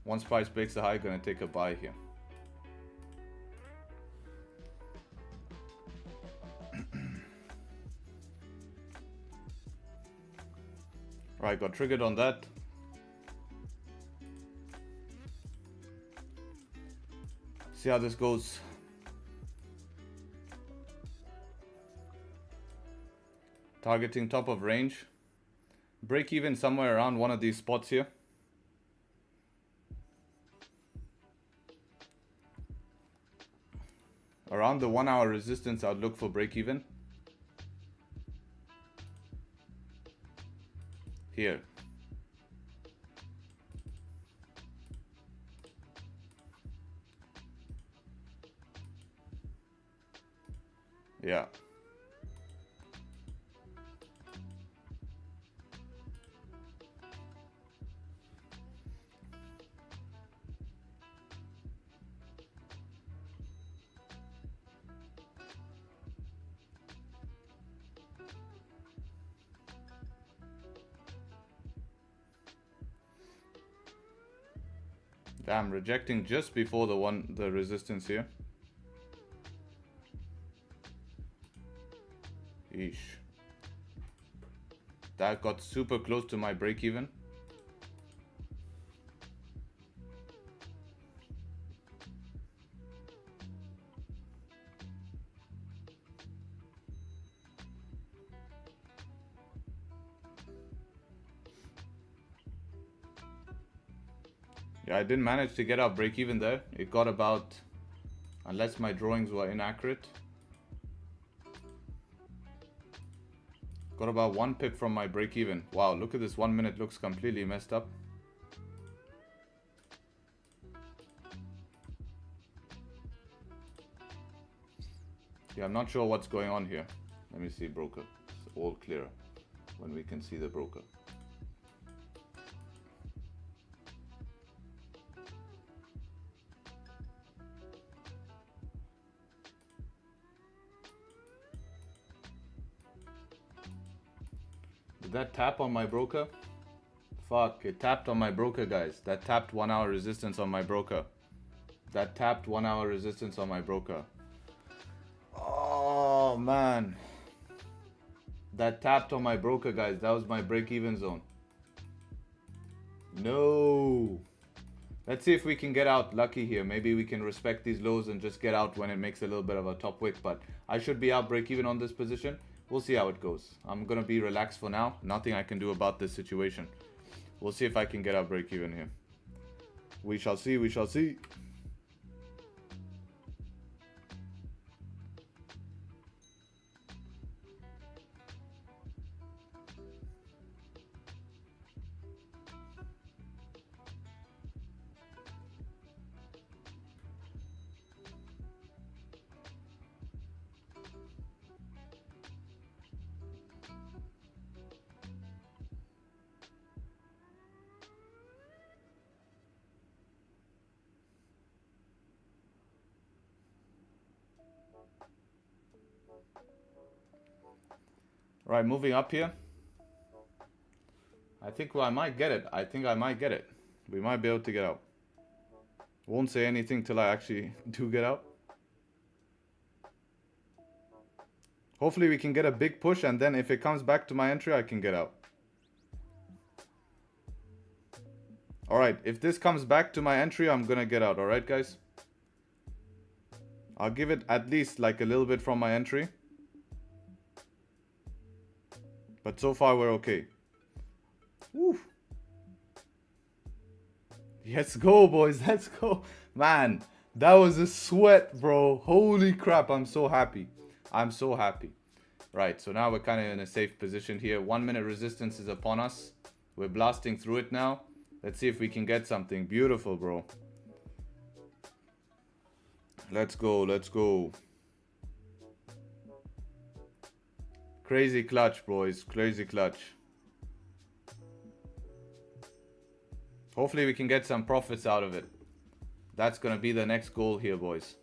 Once price breaks the high, going to take a buy here. Right, got triggered on that. See how this goes. Targeting top of range. Break even somewhere around one of these spots here. Around the 1 hour resistance, I'd look for break even. Here. Yeah. Damn, rejecting just before the resistance here. Eesh. That got super close to my break even. Yeah, I didn't manage to get out break even there. It got about, unless my drawings were inaccurate, got about 1 pip from my break even. Wow, look at this 1 minute, looks completely messed up. Yeah, I'm not sure what's going on here. Let me see broker. It's all clear when we can see the broker. Did that tap on my broker? Fuck, it tapped on my broker, guys. That tapped 1 hour resistance on my broker. That tapped 1 hour resistance on my broker. Oh, man. That tapped on my broker, guys. That was my break-even zone. No. Let's see if we can get out lucky here. Maybe we can respect these lows and just get out when it makes a little bit of a top wick. But I should be out break-even on this position. We'll see how it goes. I'm going to be relaxed for now. Nothing I can do about this situation. We'll see if I can get out break-even here. We shall see. We shall see. Right, moving up here. I think I might get it. I think I might get it. We might be able to get out. Won't say anything till I actually do get out. Hopefully we can get a big push, and then if it comes back to my entry, I can get out. Alright, if this comes back to my entry, I'm gonna get out. Alright, guys? I'll give it at least like a little bit from my entry. But so far, we're okay. Woo. Let's go, boys. Let's go. Man, that was a sweat, bro. Holy crap. I'm so happy. I'm so happy. Right, so now we're kind of in a safe position here. 1 minute resistance is upon us. We're blasting through it now. Let's see if we can get something. Beautiful, bro. Let's go. Let's go. Crazy clutch, boys. Crazy clutch. Hopefully we can get some profits out of it. That's going to be the next goal here, boys.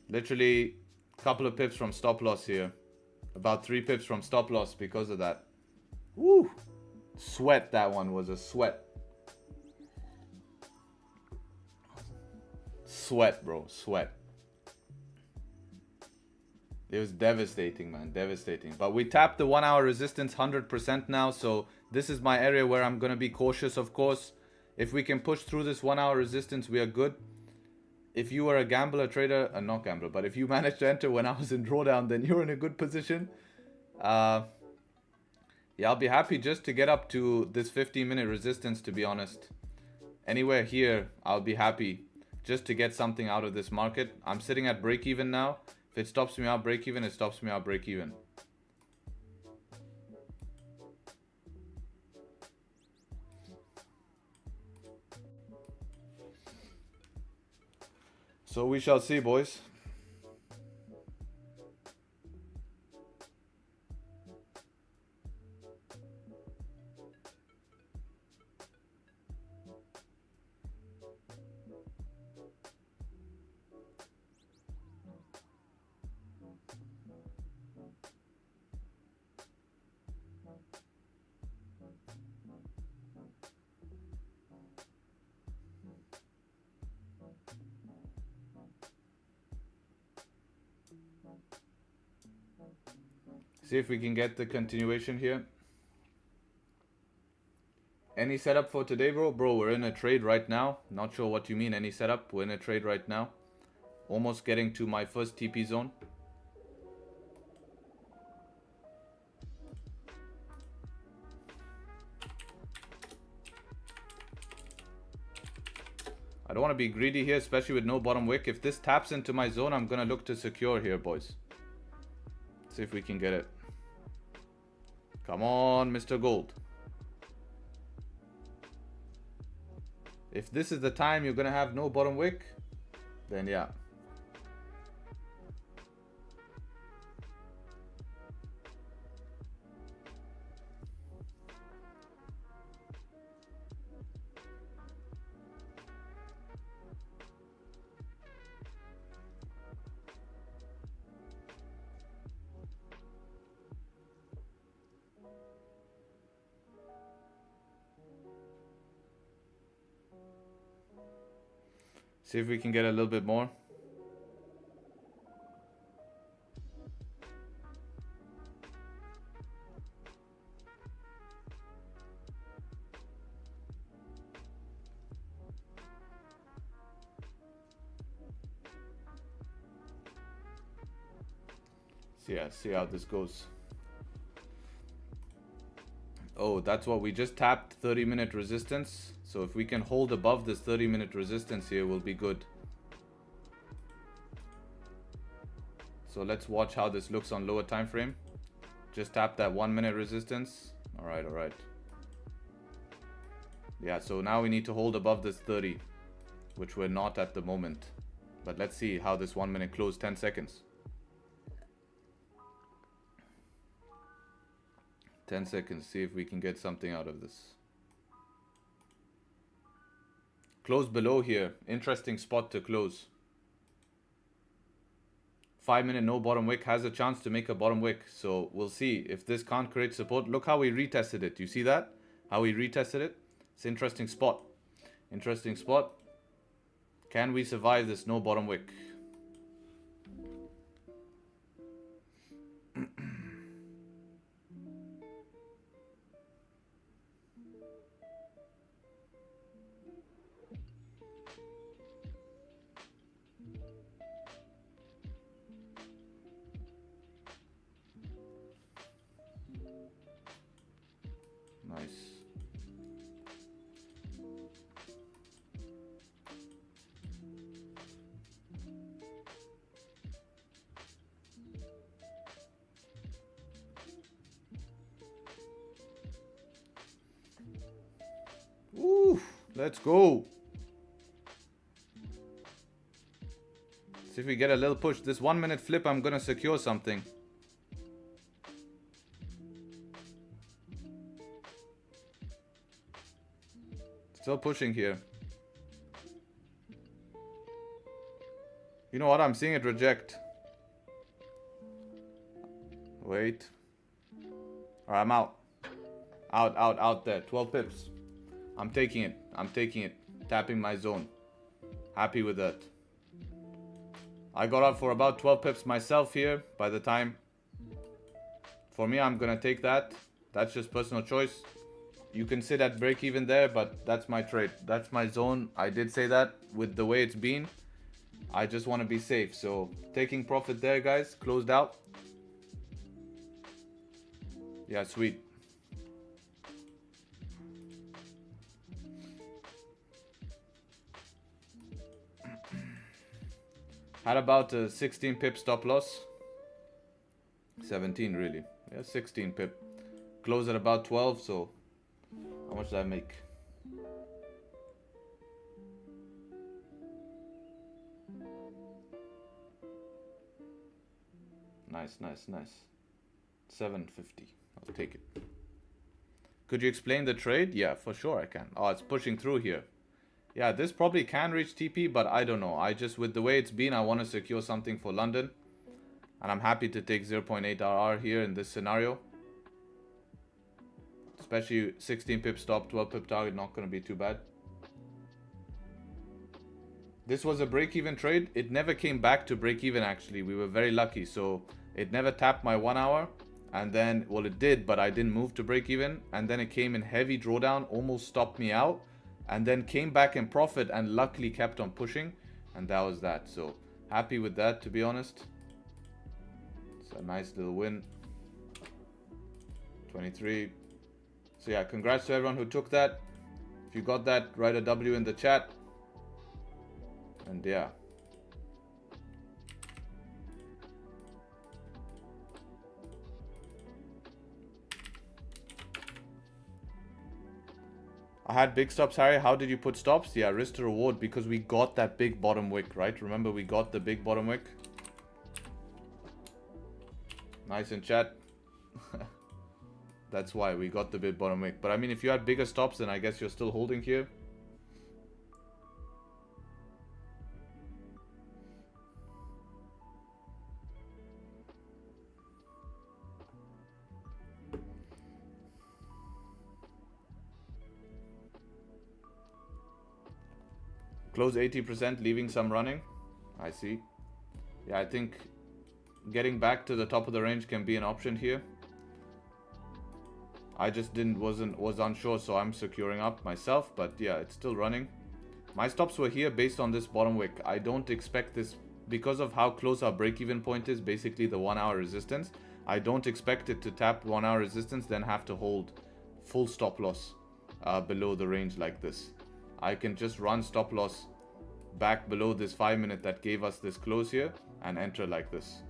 Literally a couple of pips from stop loss here. About 3 pips from stop loss because of that. Woo! Sweat, that one was a sweat. Sweat, bro. Sweat. It was devastating, man. Devastating. But we tapped the 1 hour resistance 100% now. So this is my area where I'm going to be cautious, of course. If we can push through this 1 hour resistance, we are good. If you are a gambler, trader, not gambler, but if you managed to enter when I was in drawdown, then you're in a good position. Yeah, I'll be happy just to get up to this 15-minute resistance, to be honest. Anywhere here, I'll be happy just to get something out of this market. I'm sitting at break even now. If it stops me out break even, it stops me out break even. So we shall see, boys. See if we can get the continuation here. Any setup for today, bro? Bro, we're in a trade right now. Not sure what you mean, any setup. We're in a trade right now. Almost getting to my first TP zone. I don't want to be greedy here, especially with no bottom wick. If this taps into my zone, I'm going to look to secure here, boys. See if we can get it. Come on, Mr. Gold. If this is the time you're going to have no bottom wick, then yeah. See if we can get a little bit more. So yeah, see how this goes. Oh, that's what we just tapped, 30-minute resistance. So if we can hold above this 30-minute resistance here, we'll be good. So let's watch how this looks on lower time frame. Just tap that 1 minute resistance. All right, all right. Yeah, so now we need to hold above this 30, which we're not at the moment. But let's see how this 1 minute close, 10 seconds. 10 seconds, see if we can get something out of this. Close below here. Interesting spot to close. 5 minute no bottom wick has a chance to make a bottom wick. So we'll see if this can't create support. Look how we retested it. You see that? How we retested it? It's an interesting spot. Interesting spot. Can we survive this no bottom wick? Nice. Ooh, let's go. See if we get a little push. This 1 minute flip, I'm gonna secure something. Still pushing here. You know what? I'm seeing it reject. Wait. Alright, I'm out. Out there. 12 pips. I'm taking it. I'm taking it. Tapping my zone. Happy with that. I got out for about 12 pips myself here by the time. For me, I'm gonna take that. That's just personal choice. You can sit at break even there, but that's my trade. That's my zone. I did say that with the way it's been. I just want to be safe. So taking profit there, guys. Closed out. Yeah, sweet. Had about a 16 pip stop loss. 17 really. Yeah, 16 pip. Close at about 12, so how much did I make? Nice. 750. I'll take it. Could you explain the trade? Yeah, for sure I can. Oh, it's pushing through here. Yeah, this probably can reach TP, but I don't know. I just, with the way it's been, I want to secure something for London. And I'm happy to take 0.8 RR here in this scenario. Especially 16 pip stop, 12 pip target, not going to be too bad. This was a break-even trade. It never came back to break-even, actually. We were very lucky. So it never tapped my 1 hour. And then, well, it did, but I didn't move to break-even. And then it came in heavy drawdown, almost stopped me out. And then came back in profit and luckily kept on pushing. And that was that. So happy with that, to be honest. It's a nice little win. 23. So yeah, congrats to everyone who took that. If you got that, write a W in the chat. And yeah. I had big stops, Harry. How did you put stops? Yeah, risk to reward, because we got that big bottom wick, right? Remember, we got the big bottom wick. Nice in chat. That's why we got the big bottom wick. But I mean, if you had bigger stops, then I guess you're still holding here. Close 80%, leaving some running. I see. Yeah, I think getting back to the top of the range can be an option here. I just was unsure, so I'm securing up myself. But yeah, it's still running. My stops were here based on this bottom wick. I don't expect this, because of how close our break-even point is, basically the 1 hour resistance. I don't expect it to tap 1 hour resistance, then have to hold full stop loss below the range like this. I can just run stop loss back below this 5 minute that gave us this close here and enter like this.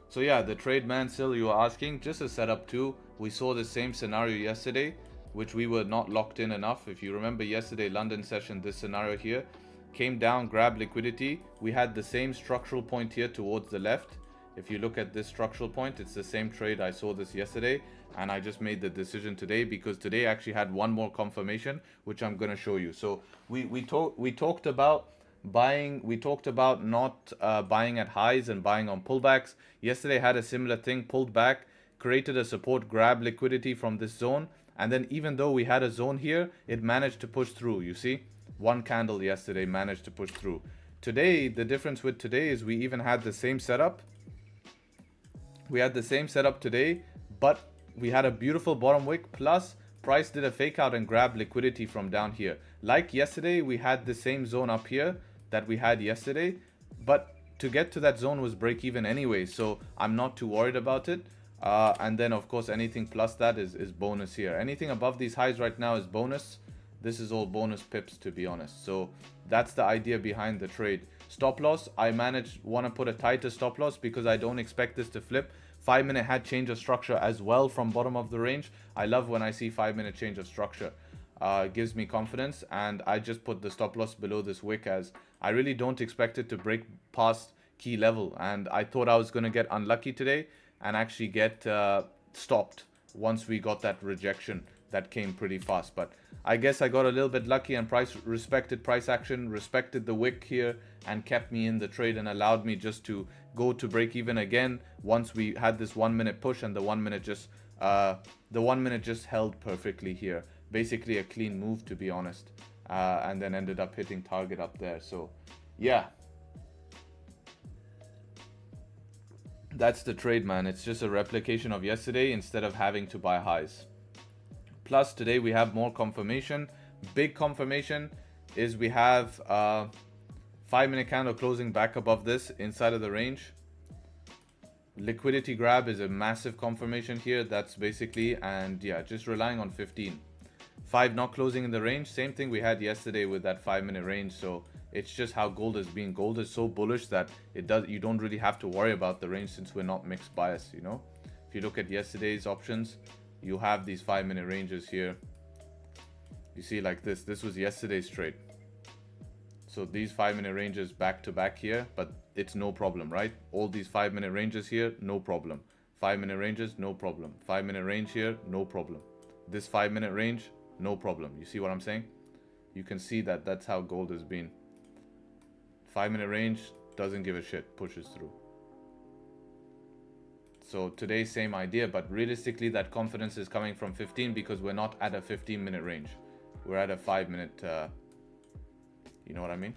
So yeah, the trade, man, still you were asking, just a setup too. We saw the same scenario yesterday, which we were not locked in enough. If you remember yesterday, London session, this scenario here came down, grabbed liquidity. We had the same structural point here towards the left. If you look at this structural point, it's the same trade. I saw this yesterday, and I just made the decision today because today actually had one more confirmation, which I'm going to show you. So we talked about buying. We talked about not buying at highs and buying on pullbacks. Yesterday had a similar thing, pulled back, created a support, grabbed liquidity from this zone, and then even though we had a zone here, it managed to push through. You see, one candle yesterday managed to push through. Today, the difference with today is we even had the same setup. We had the same setup today, but we had a beautiful bottom wick, plus price did a fake out and grabbed liquidity from down here. Like yesterday, we had the same zone up here that we had yesterday, but to get to that zone was break even anyway, so I'm not too worried about it. And then of course anything plus that is bonus here. Anything above these highs right now is bonus. This is all bonus pips, to be honest. So that's the idea behind the trade. Stop loss, I want to put a tighter stop loss because I don't expect this to flip. 5 minute had change of structure as well from bottom of the range. I love when I see 5 minute change of structure. It gives me confidence, and I just put the stop loss below this wick as I really don't expect it to break past key level, and I thought I was going to get unlucky today and actually get stopped once we got that rejection that came pretty fast. But I guess I got a little bit lucky and respected price action, respected the wick here, and kept me in the trade and allowed me just to go to break even again once we had this 1 minute push, and the 1 minute just held perfectly here. Basically a clean move, to be honest, and then ended up hitting target up there. So yeah, that's the trade, man. It's just a replication of yesterday instead of having to buy highs. Plus today we have more confirmation. Big confirmation is we have 5 minute candle closing back above this inside of the range. Liquidity grab is a massive confirmation here. That's basically, and yeah, just relying on 15. 5 not closing in the range, same thing we had yesterday with that 5 minute range. So it's just how gold has been. Gold is so bullish that you don't really have to worry about the range since we're not mixed bias, you know. If you look at yesterday's options, you have these 5 minute ranges here. You see, like this was yesterday's trade. So these 5 minute ranges back to back here, but it's no problem, right? All these 5 minute ranges here, no problem. 5 minute ranges, no problem. 5 minute range here, no problem. This 5 minute range, no problem. You see what I'm saying? You can see that that's how gold has been. 5 minute range doesn't give a shit, pushes through. So today, same idea, but realistically that confidence is coming from 15 because we're not at a 15 minute range. We're at a 5 minute, you know what I mean?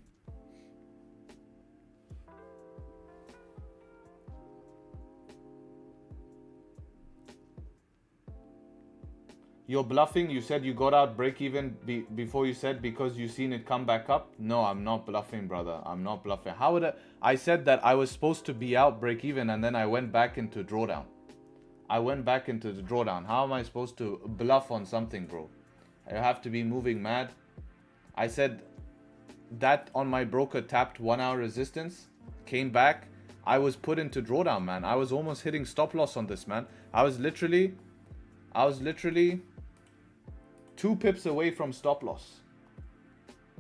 You're bluffing. You said you got out break even before you said because you seen it come back up. No, I'm not bluffing, brother. I'm not bluffing. How would I said that I was supposed to be out break even and then I went back into drawdown. I went back into the drawdown. How am I supposed to bluff on something, bro? I have to be moving mad. I said that on my broker tapped 1 hour resistance, came back. I was put into drawdown, man. I was almost hitting stop loss on this, man. I was literally 2 pips away from stop loss.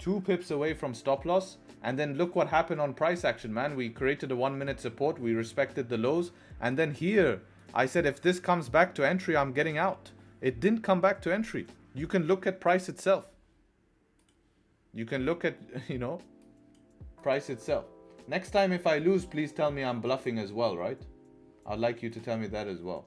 2 pips away from stop loss. And then look what happened on price action, man. We created a 1 minute support. We respected the lows. And then here, I said, if this comes back to entry, I'm getting out. It didn't come back to entry. You can look at price itself. You can look at, you know, price itself. Next time if I lose, please tell me I'm bluffing as well, right? I'd like you to tell me that as well.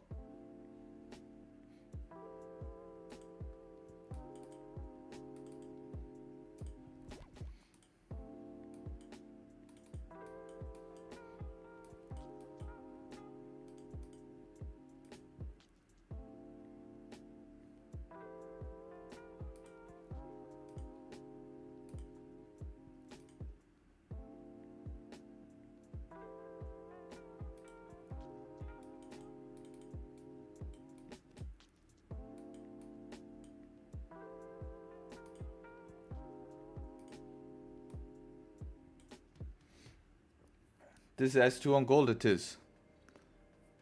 This is S2 on gold, it is.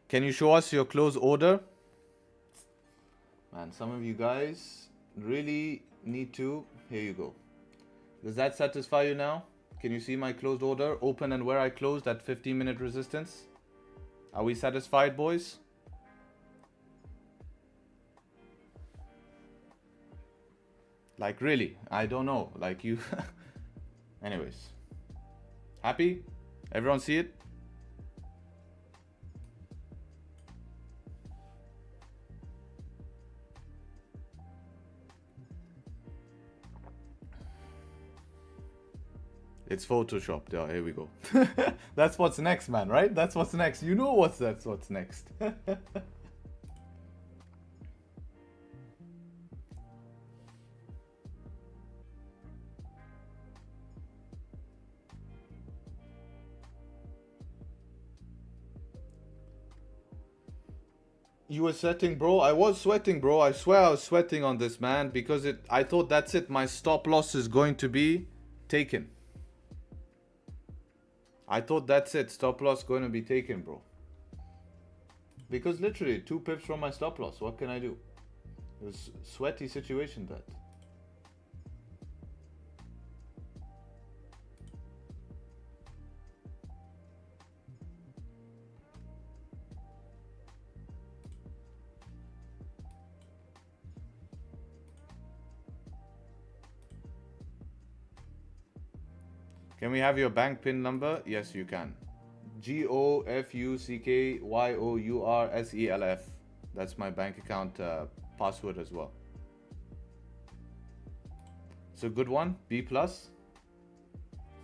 Can you show us your close order? Man, some of you guys really need to. Here you go. Does that satisfy you now? Can you see my closed order? Open and where I closed at 15-minute resistance? Are we satisfied, boys? Like, really? I don't know. Like, you... Anyways. Happy? Everyone see it? It's photoshopped. Yeah, here we go. That's what's next, man, right? That's what's next. You know that's what's next. You were sweating, bro. I was sweating, bro. I swear I was sweating on this, man, because I thought that's it. My stop loss is going to be taken. I thought that's it. Stop loss going to be taken, bro. Because literally 2 pips from my stop loss. What can I do? It was a sweaty situation that. Can we have your bank PIN number? Yes, you can. GOFUCKYOURSELF. That's my bank account password as well. So good one. B plus.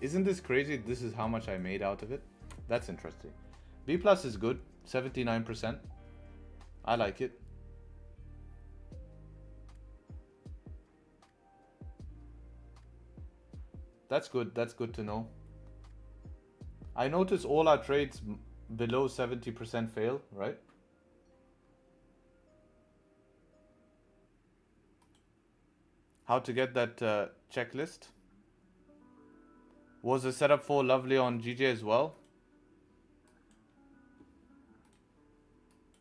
Isn't this crazy? This is how much I made out of it. That's interesting. B plus is good. 79%. I like it. That's good. That's good to know. I notice all our trades below 70% fail, right? How to get that checklist? Was the setup 4 lovely on GJ as well?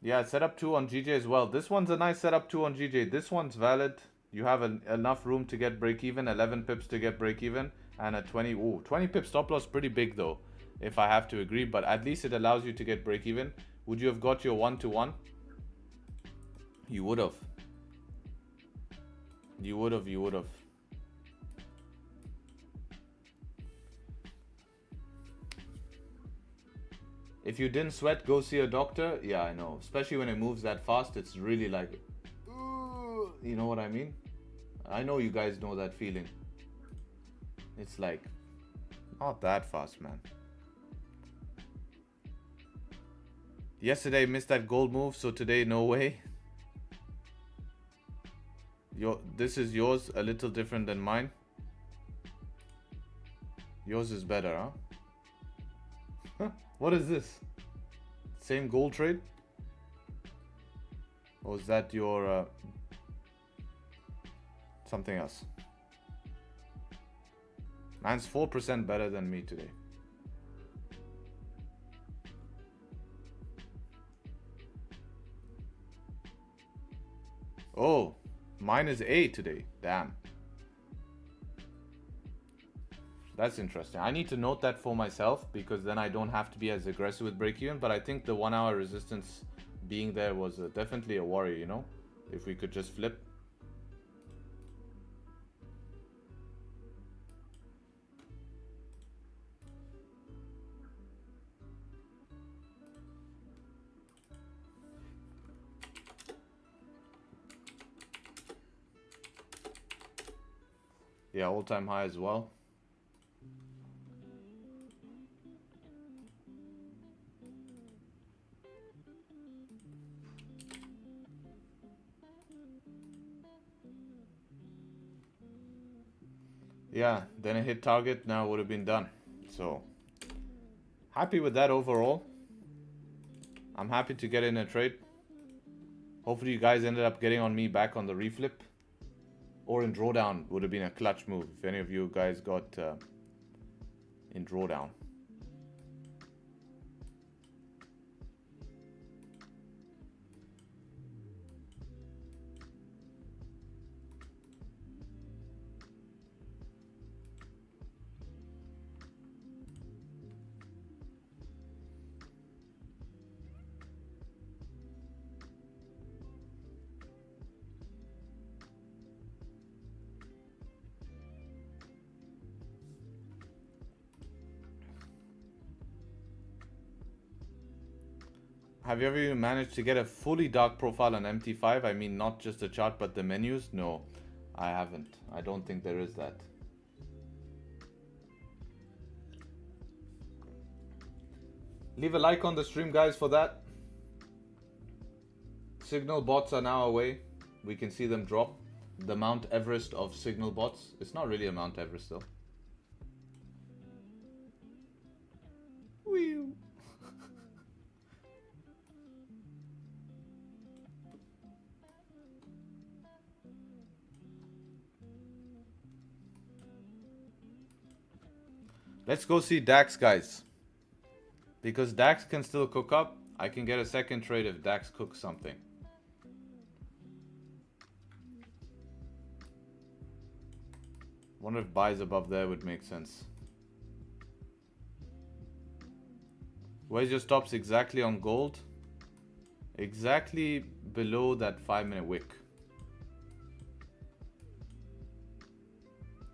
Yeah, setup 2 on GJ as well. This one's a nice setup 2 on GJ. This one's valid. You have enough room to get break even, 11 pips to get break even, and a 20. Ooh, 20 pip stop loss, pretty big though, if I have to agree. But at least it allows you to get break even. Would you have got your 1-to-1? You would have. You would have. You would have. If you didn't sweat, go see a doctor. Yeah, I know. Especially when it moves that fast, it's really like, you know what I mean? I know you guys know that feeling. It's like, not that fast, man. Yesterday missed that gold move, so today no way. This is yours, a little different than mine. Yours is better, huh? What is this? Same gold trade? Or is that your something else? Mine's 4% better than me today. Oh, mine is A today. Damn. That's interesting. I need to note that for myself because then I don't have to be as aggressive with break-even. But I think the 1 hour resistance being there was definitely a worry, you know? If we could just flip. Yeah, all-time high as well. Yeah, then it hit target, now it would have been done. So, happy with that overall. I'm happy to get in a trade. Hopefully you guys ended up getting on me back on the reflip. Or in drawdown would have been a clutch move if any of you guys got in drawdown. Have you ever managed to get a fully dark profile on MT5? I mean, not just the chart, but the menus? No, I haven't. I don't think there is that. Leave a like on the stream, guys, for that. Signal bots are now away. We can see them drop. The Mount Everest of signal bots. It's not really a Mount Everest, though. Whew. Let's go see DAX, guys. Because DAX can still cook up. I can get a second trade if DAX cooks something. Wonder if buys above there would make sense. Where's your stops exactly on gold? Exactly below that 5-minute wick.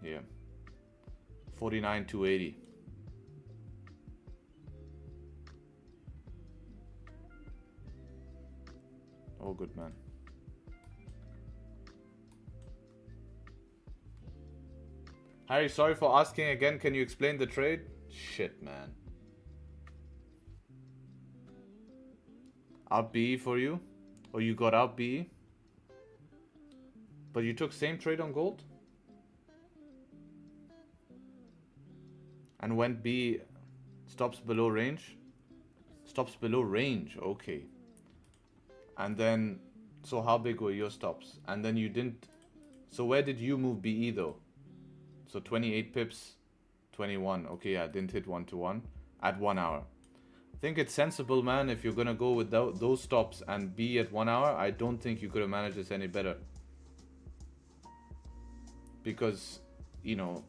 Here. 49,280. Oh, good man. Harry, sorry for asking again. Can you explain the trade? Shit, man. Out BE for you? Or you got out BE? But you took same trade on gold? And went B stops below range? Stops below range, okay. And then, so how big were your stops? And then you didn't, so where did you move BE though? So 28 pips, 21. Okay, yeah, didn't hit 1-to-1 at 1 hour. I think it's sensible, man. If you're gonna go with those stops and be at 1 hour, I don't think you could have managed this any better. Because, you know,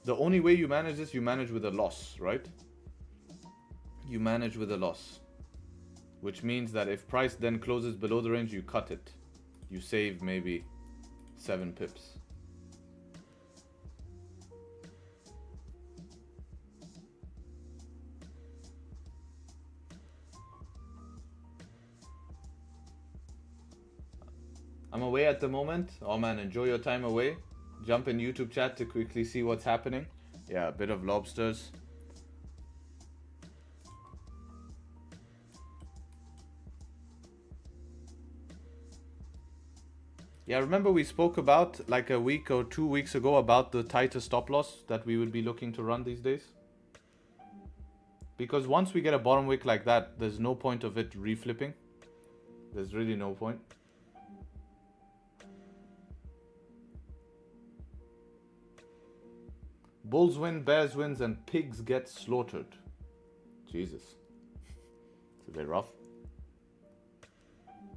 the only way you manage this, you manage with a loss, right? You manage with a loss. Which means that if price then closes below the range, you cut it. You save maybe 7 pips. I'm away at the moment. Oh man, enjoy your time away. Jump in YouTube chat to quickly see what's happening. Yeah, a bit of lobsters. Yeah, remember we spoke about like a week or 2 weeks ago about the tighter stop loss that we would be looking to run these days? Because once we get a bottom wick like that, there's no point of it reflipping. There's really no point. Bulls win, bears wins, and pigs get slaughtered. Jesus. It's a bit rough.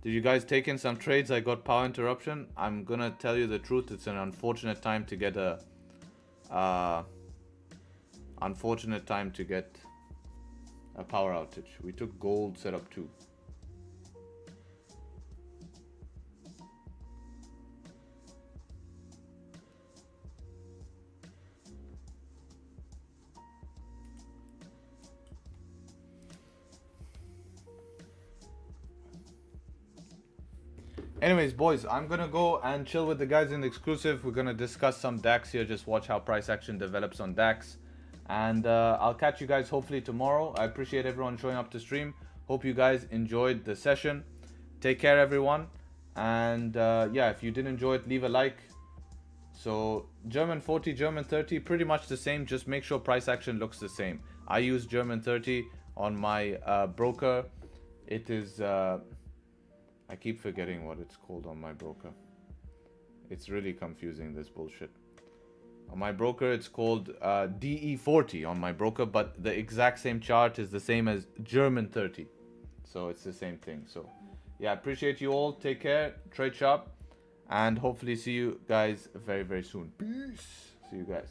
Did you guys take in some trades? I got power interruption. I'm gonna tell you the truth. It's an unfortunate time to get a... unfortunate time to get a power outage. We took gold setup too. Anyways, boys, I'm gonna go and chill with the guys in the exclusive. We're gonna discuss some DAX here. Just watch how price action develops on DAX. And I'll catch you guys hopefully tomorrow. I appreciate everyone showing up to stream. Hope you guys enjoyed the session. Take care, everyone. And yeah, if you did enjoy it, leave a like. So German 40, German 30, pretty much the same. Just make sure price action looks the same. I use German 30 on my broker. It is... I keep forgetting what it's called on my broker. It's really confusing, this bullshit. On my broker, it's called DE40 on my broker, but the exact same chart is the same as German 30. So it's the same thing. So yeah, appreciate you all. Take care. Trade sharp. And hopefully see you guys very, very soon. Peace. See you guys.